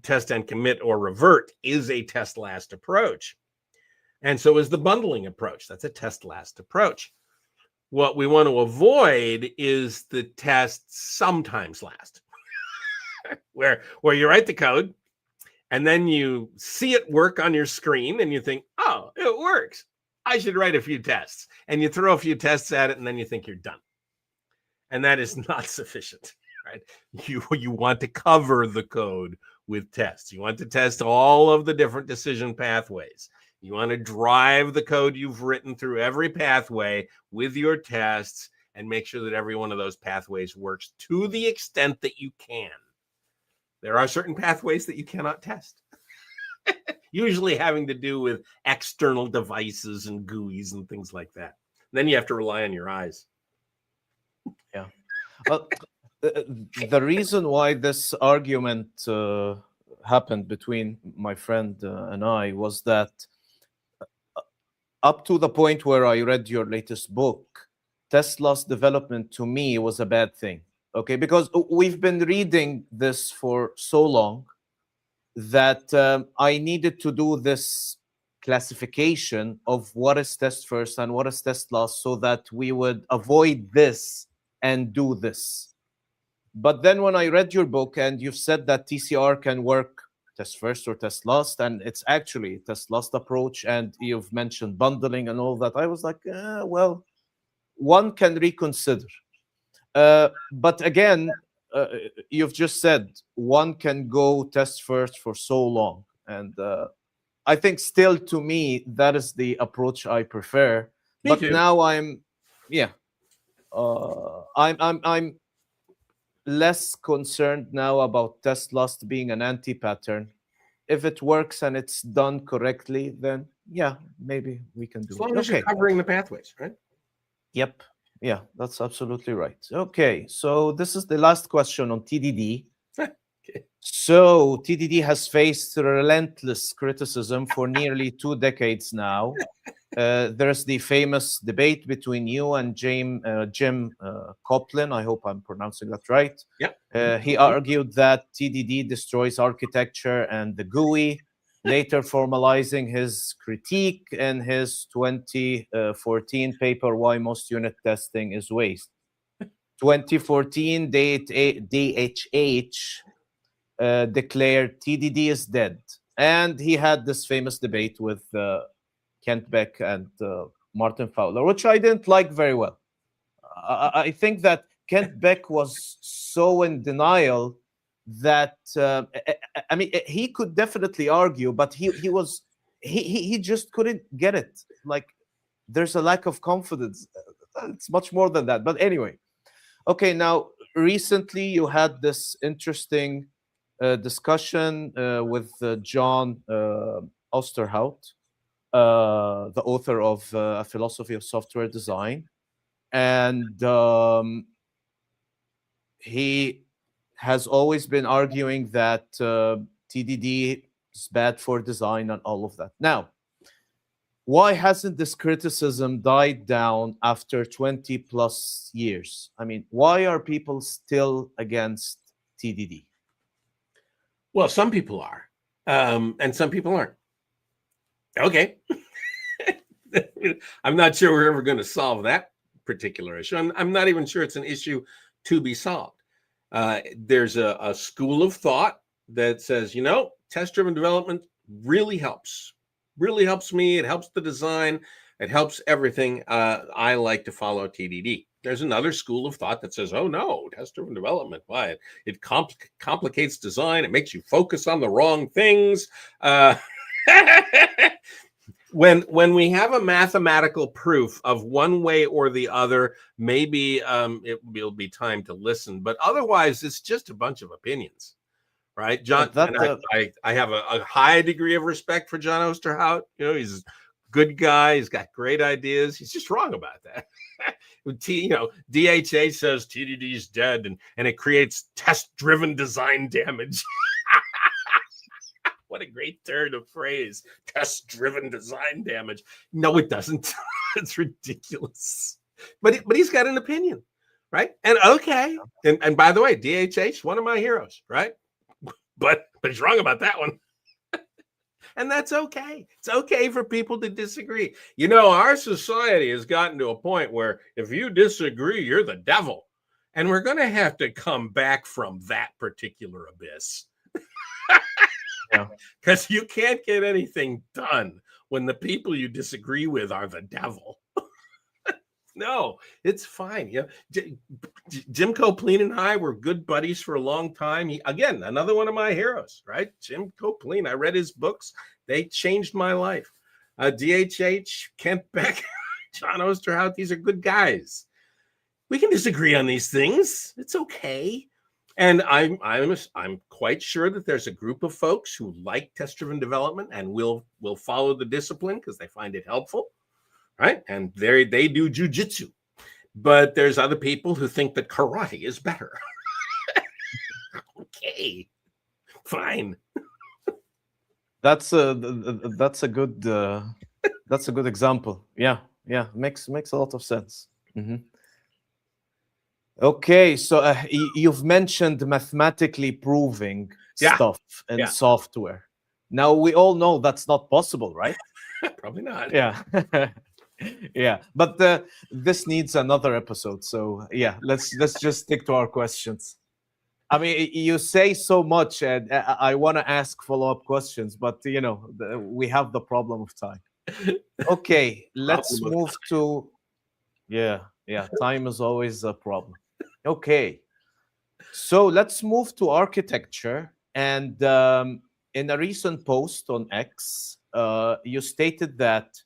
test and commit or revert is a test last approach. And so is the bundling approach. That's a test last approach. What we want to avoid is the test sometimes last, where you write the code and then you see it work on your screen and you think, oh, it works. I should write a few tests. And you throw a few tests at it and then you think you're done. And that is not sufficient, right? You want to cover the code with tests. You want to test all of the different decision pathways. You want to drive the code you've written through every pathway with your tests and make sure that every one of those pathways works to the extent that you can. There are certain pathways that you cannot test, usually having to do with external devices and GUIs and things like that. Then you have to rely on your eyes.
Yeah. The reason why this argument happened between my friend and I was that up to the point where I read your latest book, test loss development to me was a bad thing. Okay, because we've been reading this for so long that I needed to do this classification of what is test first and what is test loss so that we would avoid this and do this. But then when I read your book and you've said that TCR can work test first or test last, and it's actually test last approach, and you've mentioned bundling and all that, I was like, well, one can reconsider. But again, you've just said one can go test first for so long. And I think still to me, that is the approach I prefer. But now I'm less concerned now about test last being an anti-pattern. If it works and it's done correctly, then yeah, maybe we can do it.
As long as you're covering the pathways, right?
Yep. Yeah, that's absolutely right. Okay, so this is the last question on TDD.
Okay.
So TDD has faced relentless criticism for nearly 2 decades now. There's the famous debate between you and Jim Coplin. I hope I'm pronouncing that right.
Yeah.
He argued that TDD destroys architecture and the GUI, later formalizing his critique in his 2014 paper, Why Most Unit Testing is Waste. 2014, DHH declared TDD is dead. And he had this famous debate with Kent Beck and Martin Fowler, which I didn't like very well. I think that Kent Beck was so in denial that I mean, he could definitely argue, but he just couldn't get it. Like, there's a lack of confidence. It's much more than that. But anyway, okay. Now, recently you had this interesting discussion with John Osterhout, the author of A Philosophy of Software Design, and he has always been arguing that TDD is bad for design and all of that. Now, why hasn't this criticism died down after 20 plus years? I mean, why are people still against TDD?
Well, some people are, and some people aren't. Okay. I'm not sure we're ever going to solve that particular issue. I'm not even sure it's an issue to be solved. There's a school of thought that says, test-driven development really helps me. It helps the design. It helps everything. I like to follow TDD. There's another school of thought that says, oh no, test-driven development, why? It complicates design. It makes you focus on the wrong things. When we have a mathematical proof of one way or the other, maybe it will be time to listen. But otherwise, it's just a bunch of opinions, right? John, I have a high degree of respect for Jon Oosterhout. You know, he's a good guy. He's got great ideas. He's just wrong about that. DHH says TDD is dead and it creates test-driven design damage. What a great turn of phrase. Test-driven design damage. No, it doesn't. It's ridiculous. But he's got an opinion, right? And okay. And by the way, DHH, one of my heroes, right? But he's wrong about that one. And that's okay. It's okay for people to disagree. You know, our society has gotten to a point where if you disagree, you're the devil. And we're going to have to come back from that particular abyss. Because you can't get anything done when the people you disagree with are the devil. No, it's fine. Yeah, 𝗪𝗪𝗏 and I were good buddies for a long time. Again, another one of my heroes, right? 𝗪𝗏. I read his books. They changed my life. DHH, Kent Beck, Jon Oosterhout, these are good guys. We can disagree on these things. It's okay. And I'm quite sure that there's a group of folks who like test-driven development and will follow the discipline because they find it helpful, right? And they do jujitsu. But there's other people who think that karate is better. Okay, fine.
That's a good example. Yeah, makes a lot of sense. Mm-hmm. Okay, so you've mentioned mathematically proving stuff in software. Now we all know that's not possible, right?
Probably not.
Yeah, yeah. But this needs another episode. So yeah, let's just stick to our questions. I mean, you say so much, and I want to ask follow-up questions, but you know, we have the problem of time. Okay, let's move to time is always a problem. Okay, so let's move to architecture. And in a recent post on X, you stated that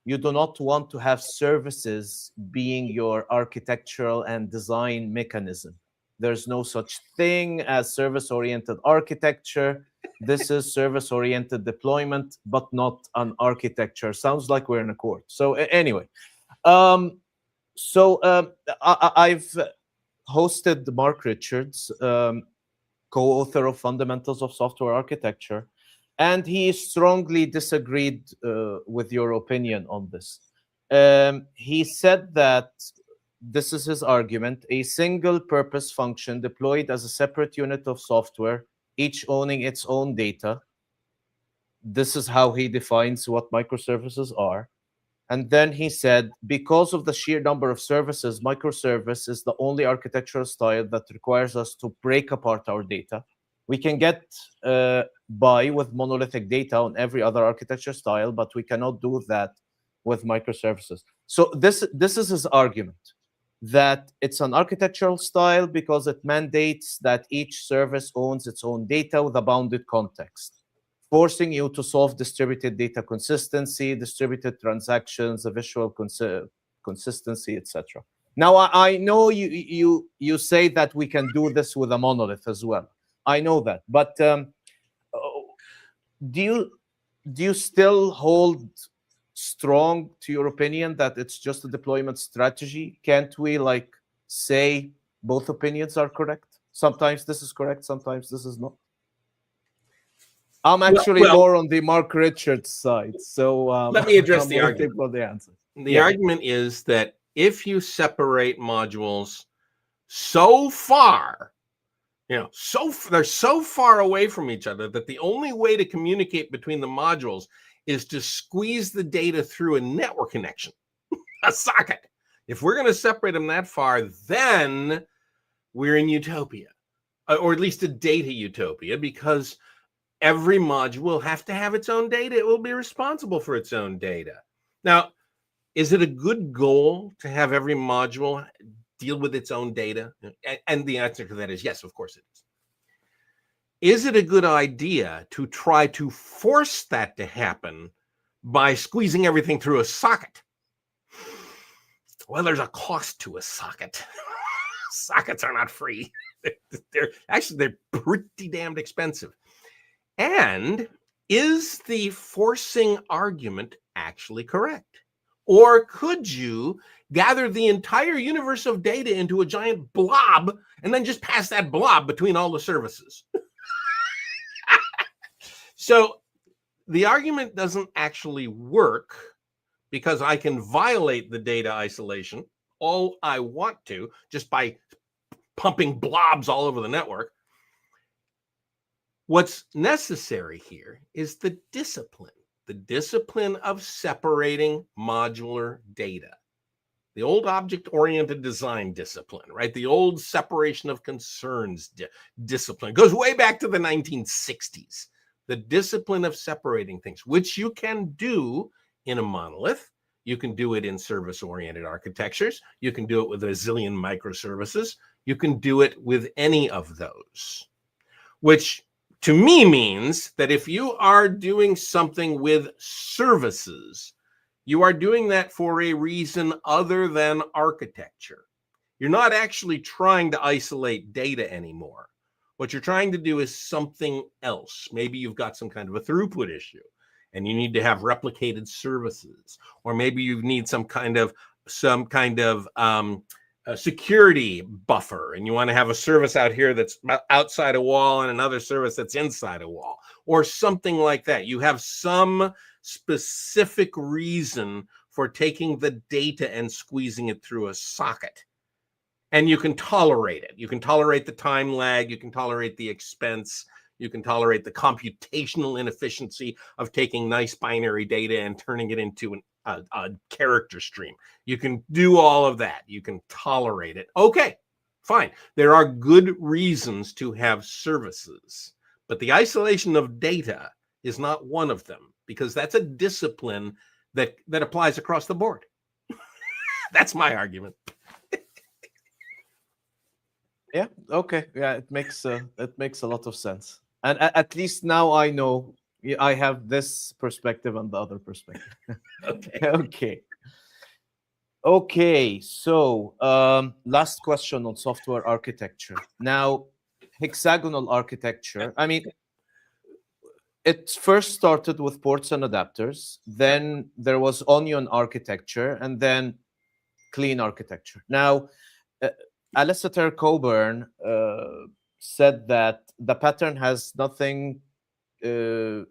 you do not want to have services being your architectural and design mechanism. There's no such thing as service-oriented architecture. This is service-oriented deployment, but not an architecture. Sounds like we're in a court. So anyway, I've hosted Mark Richards, co-author of Fundamentals of Software Architecture, and he strongly disagreed with your opinion on this. He said that, this is his argument, a single purpose function deployed as a separate unit of software, each owning its own data. This is how he defines what microservices are. And then he said, because of the sheer number of services, microservice is the only architectural style that requires us to break apart our data. We can get by with monolithic data on every other architecture style, but we cannot do that with microservices. So this is his argument, that it's an architectural style because it mandates that each service owns its own data with a bounded context, forcing you to solve distributed data consistency, distributed transactions, a visual consistency, etc. Now, I know you say that we can do this with a monolith as well. I know that, but do you still hold strong to your opinion that it's just a deployment strategy? Can't we say both opinions are correct? Sometimes this is correct, sometimes this is not. I'm actually more on the Mark Richards side. So
let me address the argument.
The answer.
The argument is that if you separate modules so far, they're so far away from each other that the only way to communicate between the modules is to squeeze the data through a network connection, a socket. If we're going to separate them that far, then we're in utopia, or at least a data utopia, because every module will have to have its own data. It will be responsible for its own data. Now, Is it a good goal to have every module deal with its own data? And the answer to that is yes, of course it is. Is it a good idea to try to force that to happen by squeezing everything through a socket? Well, there's a cost to a socket. Sockets are not free. They're pretty damned expensive. And is the forcing argument actually correct? Or could you gather the entire universe of data into a giant blob and then just pass that blob between all the services? So the argument doesn't actually work because I can violate the data isolation all I want to just by pumping blobs all over the network. What's necessary here is the discipline of separating modular data. The old object-oriented design discipline, right? The old separation of concerns discipline goes way back to the 1960s. The discipline of separating things, which you can do in a monolith. You can do it in service-oriented architectures. You can do it with a zillion microservices. You can do it with any of those, which to me means that if you are doing something with services, you are doing that for a reason other than architecture. You're not actually trying to isolate data anymore. What you're trying to do is something else. Maybe you've got some kind of a throughput issue and you need to have replicated services, or maybe you need some kind of a security buffer, and you want to have a service out here that's outside a wall and another service that's inside a wall, or something like that. You have some specific reason for taking the data and squeezing it through a socket. And you can tolerate it. You can tolerate the time lag. You can tolerate the expense. You can tolerate the computational inefficiency of taking nice binary data and turning it into a character stream. You can do all of that. You can tolerate it. Okay, fine. There are good reasons to have services, but the isolation of data is not one of them, because that's a discipline that applies across the board. That's my argument.
Yeah. Okay. Yeah, it makes a lot of sense. And at least now I know I have this perspective and the other perspective.
Okay.
Okay. So last question on software architecture. Now, hexagonal architecture. I mean, it first started with ports and adapters. Then there was onion architecture, and then clean architecture. Now, 𝗬𝗓 said that the pattern has nothing to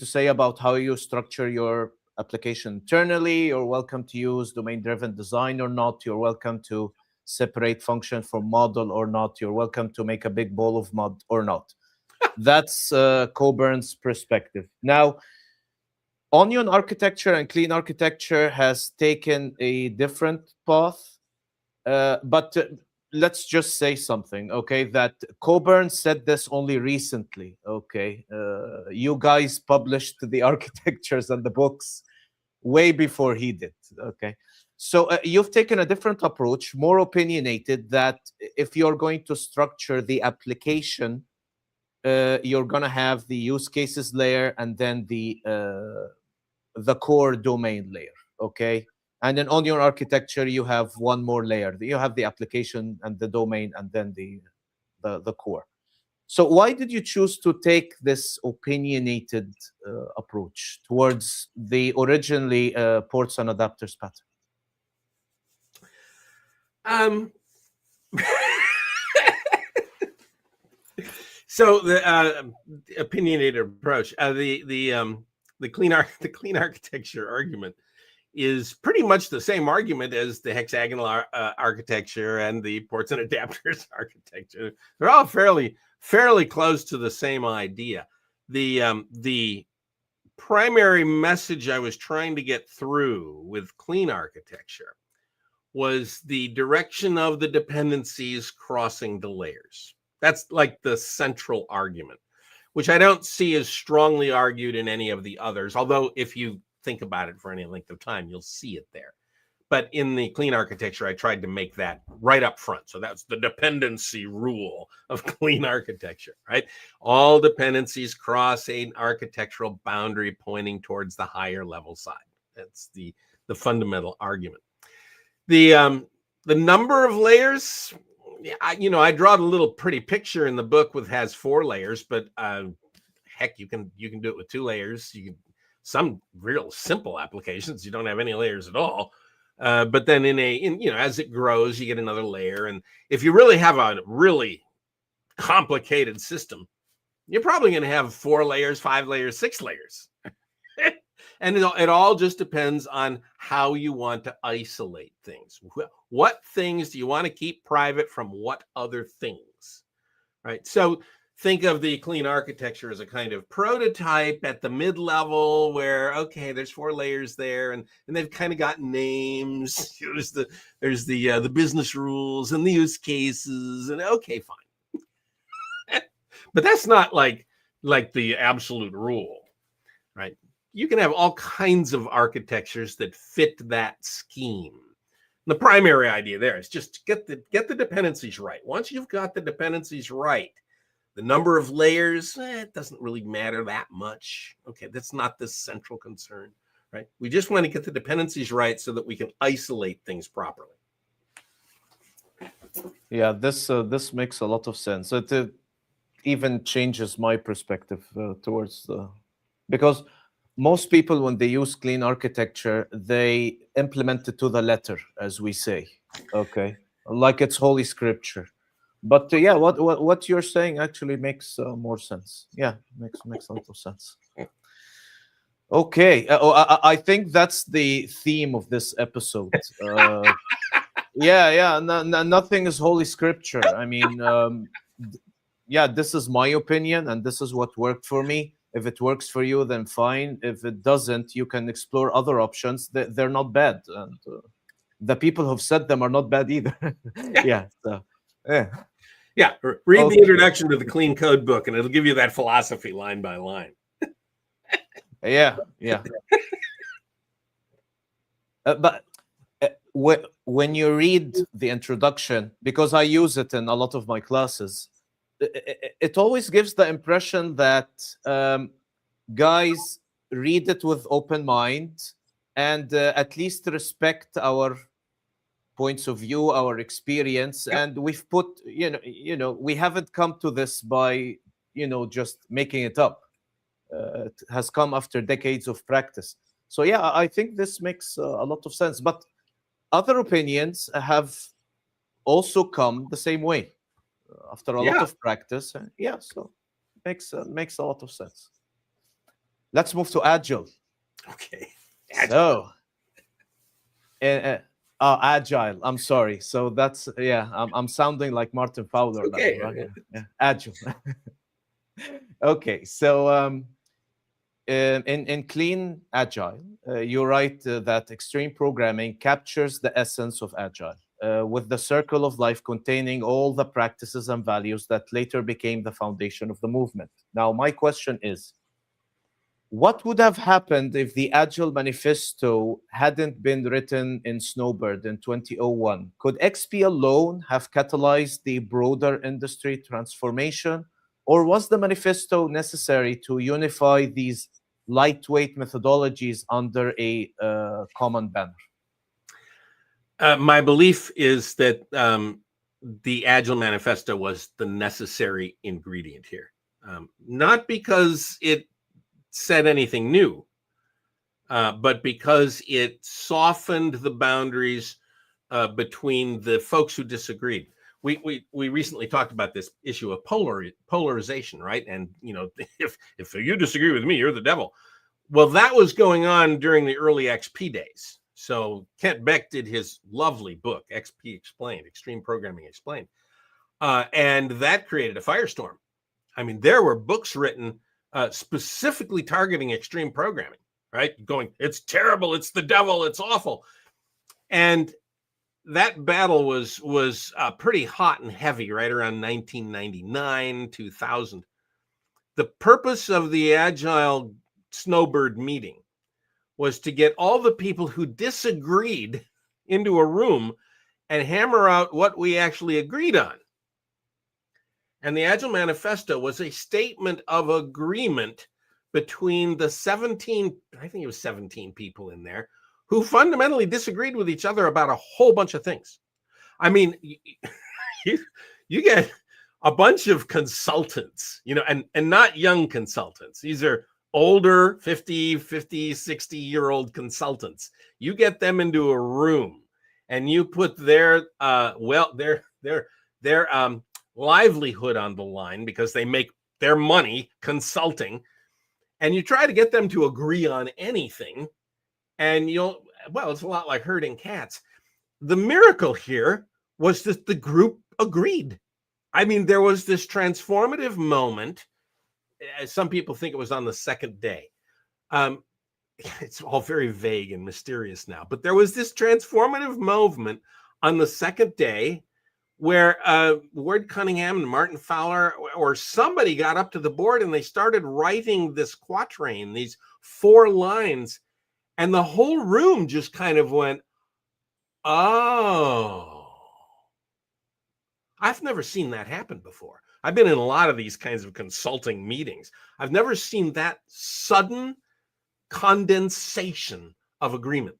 say about how you structure your application internally. You're welcome to use domain-driven design or not. You're welcome to separate function from model or not. You're welcome to make a big ball of mud or not. That's Cockburn's perspective. Now, onion architecture and clean architecture has taken a different path. But let's just say something, okay, that Cockburn said this only recently, okay? You guys published the architectures and the books way before he did, okay? So you've taken a different approach, more opinionated, that if you're going to structure the application, you're going to have the use cases layer and then the core domain layer, okay? And in onion architecture, you have one more layer. You have the application and the domain and then the core. So why did you choose to take this opinionated approach towards the originally ports and adapters pattern?
So the opinionated approach, the clean architecture argument is pretty much the same argument as the hexagonal architecture and the ports and adapters architecture. They're all fairly close to the same idea. The primary message I was trying to get through with clean architecture was the direction of the dependencies crossing the layers. That's like the central argument, which I don't see as strongly argued in any of the others. Although if you think about it for any length of time, you'll see it there. But in the clean architecture, I tried to make that right up front. So that's the dependency rule of clean architecture, right? All dependencies cross an architectural boundary pointing towards the higher level side. That's the fundamental argument. The number of layers, I draw a little pretty picture in the book with has 4 layers, but heck, you can do it with 2 layers. Some real simple applications, you don't have any layers at all. But then as it grows, you get another layer. And if you really have a really complicated system, you're probably going to have 4 layers, 5 layers, 6 layers. And it all just depends on how you want to isolate things. What things do you want to keep private from what other things, right? So think of the clean architecture as a kind of prototype at the mid-level where, okay, there's 4 layers there, and they've kind of got names. There's the business rules and the use cases, and okay, fine. But that's not like the absolute rule, right? You can have all kinds of architectures that fit that scheme. The primary idea there is just get the dependencies right. Once you've got the dependencies right, the number of layers, it doesn't really matter that much. Okay, that's not the central concern, right? We just want to get the dependencies right so that we can isolate things properly.
Yeah, this makes a lot of sense. It even changes my perspective towards because most people, when they use clean architecture, they implement it to the letter, as we say, okay, like it's holy scripture. But yeah, what you're saying actually makes more sense. Yeah, makes a lot of sense. Okay, I think that's the theme of this episode. Yeah, nothing is holy scripture. I mean, yeah, this is my opinion, and this is what worked for me. If it works for you, then fine. If it doesn't, you can explore other options. They're not bad, and the people who've said them are not bad either. Yeah. So,
yeah. Read the introduction to the Clean Code book, and it'll give you that philosophy line by line.
Yeah. But when you read the introduction, because I use it in a lot of my classes, it always gives the impression that guys read it with open mind and at least respect our points of view, our experience. Yep. And we've put, we haven't come to this by, just making it up. It has come after decades of practice. So yeah, I think this makes a lot of sense. But other opinions have also come the same way. After a lot of practice, so makes a lot of sense. Let's move to Agile.
Okay.
Agile. So, Agile. I'm sorry. So that's I'm sounding like Martin Fowler.
Okay.
Now, right? Yeah. Agile. Okay. So in Clean Agile, you write that extreme programming captures the essence of Agile. With the circle of life containing all the practices and values that later became the foundation of the movement. Now, my question is, what would have happened if the Agile Manifesto hadn't been written in Snowbird in 2001? Could XP alone have catalyzed the broader industry transformation? Or was the manifesto necessary to unify these lightweight methodologies under a common banner?
My belief is that the Agile Manifesto was the necessary ingredient here. Not because it said anything new, but because it softened the boundaries between the folks who disagreed. We recently talked about this issue of polarization, right? And if you disagree with me, you're the devil. Well, that was going on during the early XP days. So Kent Beck did his lovely book, XP Explained, Extreme Programming Explained. And that created a firestorm. I mean, there were books written specifically targeting extreme programming, right? Going, it's terrible, it's the devil, it's awful. And that battle was pretty hot and heavy right around 1999, 2000. The purpose of the Agile Snowbird meeting was to get all the people who disagreed into a room and hammer out what we actually agreed on. And the Agile Manifesto was a statement of agreement between the 17, I think it was 17 people in there, who fundamentally disagreed with each other about a whole bunch of things. I mean, you get a bunch of consultants, and not young consultants. These are older 50, 60-year-old consultants. You get them into a room and you put their livelihood on the line because they make their money consulting, and you try to get them to agree on anything, and it's a lot like herding cats. The miracle here was that the group agreed. I mean, there was this transformative moment. Some people think it was on the second day. It's all very vague and mysterious now, but there was this transformative moment on the second day where Ward Cunningham and Martin Fowler or somebody got up to the board and they started writing this quatrain, these 4 lines, and the whole room just kind of went, oh. I've never seen that happen before. I've been in a lot of these kinds of consulting meetings. I've never seen that sudden condensation of agreement.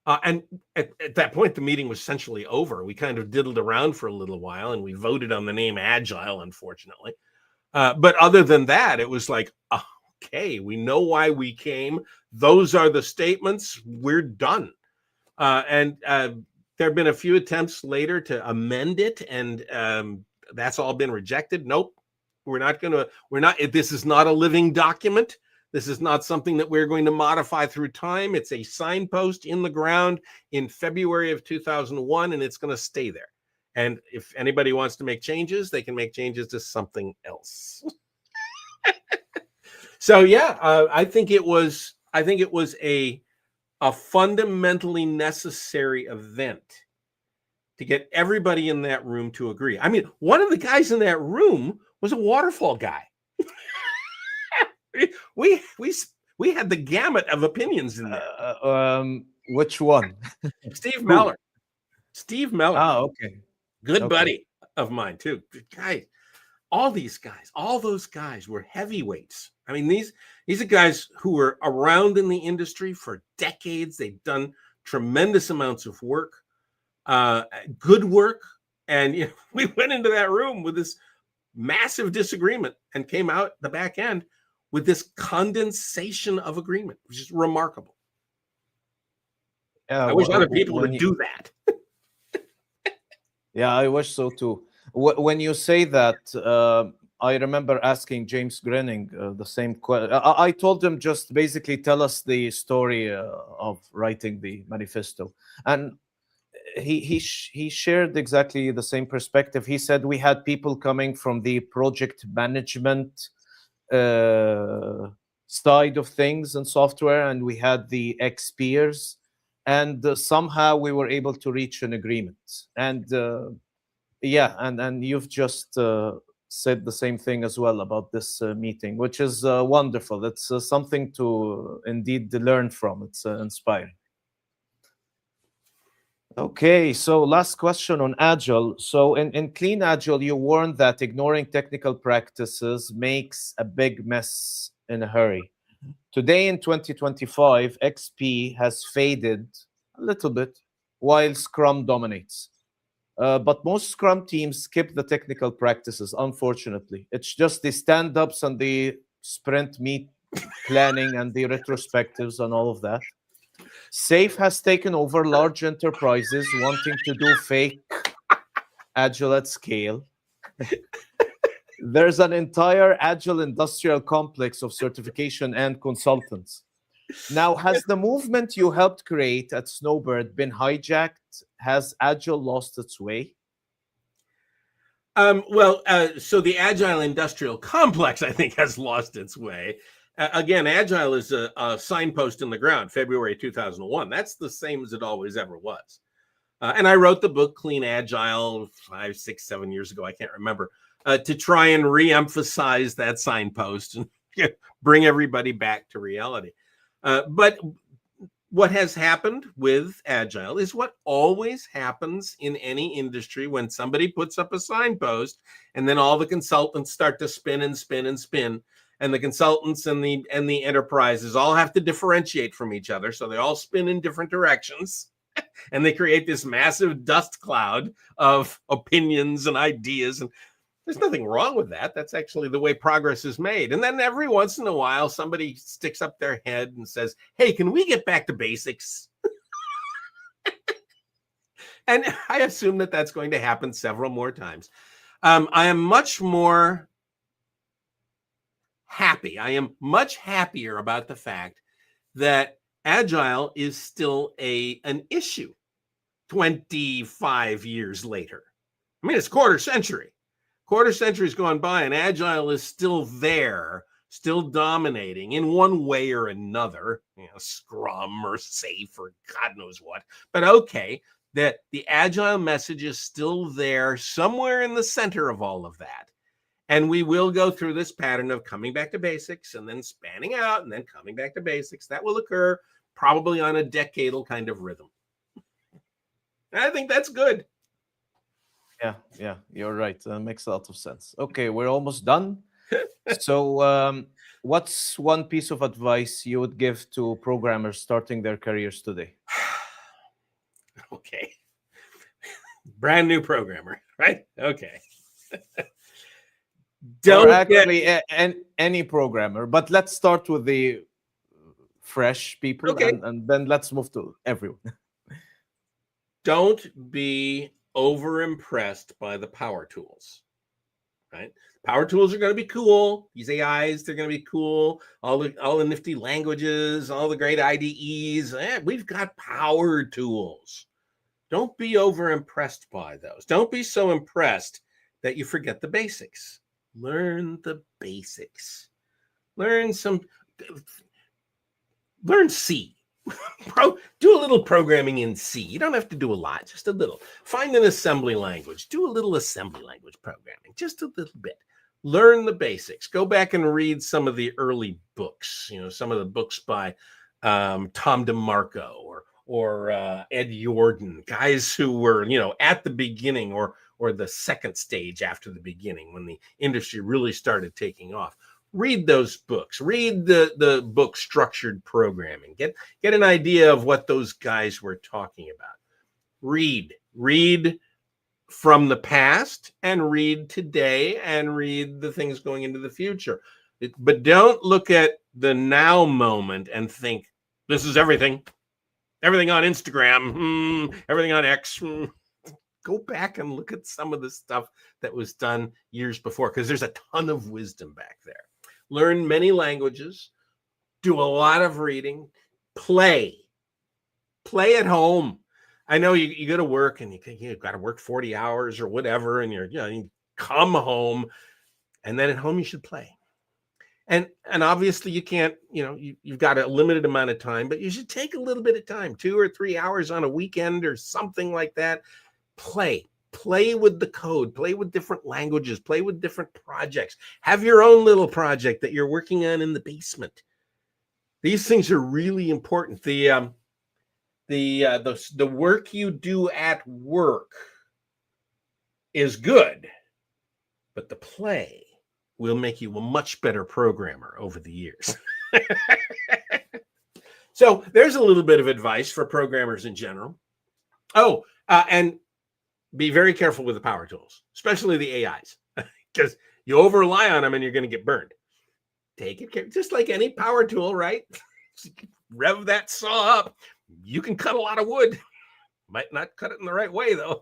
And at that point, the meeting was essentially over. We kind of diddled around for a little while and we voted on the name Agile, unfortunately. But other than that, it was like, okay, we know why we came. Those are the statements. We're done. There have been a few attempts later to amend it, and that's all been rejected. Nope, this is not a living document. This is not something that we're going to modify through time. It's a signpost in the ground in February of 2001, and it's going to stay there. And if anybody wants to make changes, they can make changes to something else. So yeah, I think it was a fundamentally necessary event to get everybody in that room to agree. I mean, one of the guys in that room was a waterfall guy. we had the gamut of opinions in there.
Which one?
Steve Mellor. Steve Mellor.
Oh, okay.
Good buddy of mine too. Guys, all those guys were heavyweights. I mean, these are guys who were around in the industry for decades. They've done tremendous amounts of work, good work. And we went into that room with this massive disagreement and came out the back end with this condensation of agreement, which is remarkable. I wish other people would do that.
Yeah, I wish so too. When you say that, I remember asking James Grinning the same question. I told him just basically tell us the story of writing the manifesto, and he shared exactly the same perspective. He said we had people coming from the project management side of things and software, and we had the ex-peers, and somehow we were able to reach an agreement. And yeah, and you've just said the same thing as well about this meeting, which is wonderful. It's something to indeed learn from. It's inspiring. Okay, so last question on Agile. So in Clean Agile, you warned that ignoring technical practices makes a big mess in a hurry. Today in 2025, XP has faded a little bit while Scrum dominates. But most Scrum teams skip the technical practices, unfortunately. It's just the stand-ups and the sprint meet planning and the retrospectives and all of that. SAFe has taken over large enterprises wanting to do fake Agile at scale. There's an entire Agile industrial complex of certification and consultants. Now, has the movement you helped create at Snowbird been hijacked? Has Agile lost its way?
So the Agile industrial complex, I think, has lost its way. Again, Agile is a signpost in the ground, February 2001. That's the same as it always ever was. And I wrote the book Clean Agile 5, 6, 7 years ago. I can't remember, to try and re-emphasize that signpost and bring everybody back to reality. But what has happened with Agile is what always happens in any industry when somebody puts up a signpost and then all the consultants start to spin and spin and spin. And the consultants and the enterprises all have to differentiate from each other. So they all spin in different directions. And they create this massive dust cloud of opinions and ideas. And there's nothing wrong with that. That's actually the way progress is made. And then every once in a while, somebody sticks up their head and says, hey, can we get back to basics? And I assume that that's going to happen several more times. I am much more happy. I am much happier about the fact that Agile is still an issue 25 years later. I mean, it's quarter century's gone by and Agile is still there, still dominating in one way or another, Scrum or Safe or God knows what. But okay, that the Agile message is still there somewhere in the center of all of that. And we will go through this pattern of coming back to basics and then spanning out and then coming back to basics. That will occur probably on a decadal kind of rhythm. I think that's good.
Yeah, you're right. Makes a lot of sense. Okay, we're almost done. So what's one piece of advice you would give to programmers starting their careers today?
Okay. Brand new programmer, right? Okay.
Don't actually any programmer, but let's start with the fresh people,
okay,
and then let's move to everyone.
Don't be over-impressed by the power tools, right? Power tools are going to be cool. These AIs, they're going to be cool. All the nifty languages, all the great IDEs. We've got power tools. Don't be over-impressed by those. Don't be so impressed that you forget the basics. Learn the basics. Learn C. Do a little programming in C. You don't have to do a lot, just a little. Find an assembly language. Do a little assembly language programming, just a little bit. Learn the basics. Go back and read some of the early books. Some of the books by Tom DeMarco or Ed Jordan, guys who were at the beginning or the second stage after the beginning when the industry really started taking off. Read those books. Read the book Structured Programming. Get an idea of what those guys were talking about. Read from the past and read today and read the things going into the future. But don't look at the now moment and think this is everything. Everything on Instagram, everything on X. Go back and look at some of the stuff that was done years before, because there's a ton of wisdom back there. Learn many languages, do a lot of reading, play at home. I know you go to work and you've got to work 40 hours or whatever, and you come home, and then at home you should play. And obviously you can't, you've got a limited amount of time, but you should take a little bit of time, 2 or 3 hours on a weekend or something like that. Play with the code, play with different languages, play with different projects. Have your own little project that you're working on in the basement. These things are really important. The work you do at work is good, but the play will make you a much better programmer over the years. So there's a little bit of advice for programmers in general. And be very careful with the power tools, especially the AIs, because you over rely on them and you're going to get burned. Take it just like any power tool, right? Rev that saw up. You can cut a lot of wood. Might not cut it in the right way, though.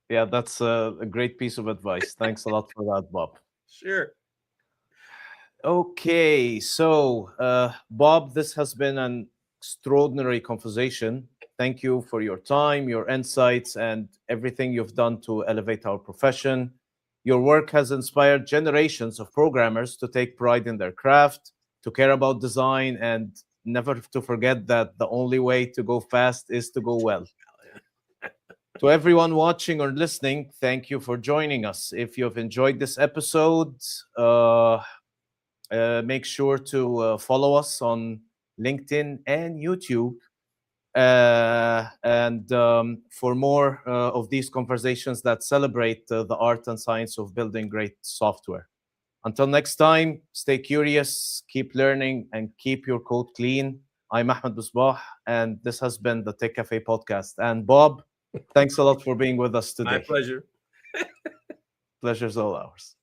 Yeah, that's a great piece of advice. Thanks a lot for that, Bob.
Sure.
Okay, so Bob, this has been an extraordinary conversation. Thank you for your time, your insights, and everything you've done to elevate our profession. Your work has inspired generations of programmers to take pride in their craft, to care about design, and never to forget that the only way to go fast is to go well. To everyone watching or listening, thank you for joining us. If you've enjoyed this episode, Make sure to follow us on LinkedIn and YouTube. And for more of these conversations that celebrate the art and science of building great software. Until next time, stay curious, keep learning, and keep your code clean. I'm Ahmed Bisbah, and this has been the Tech Cafe podcast. And Bob, thanks a lot for being with us today.
My pleasure.
Pleasure's all ours.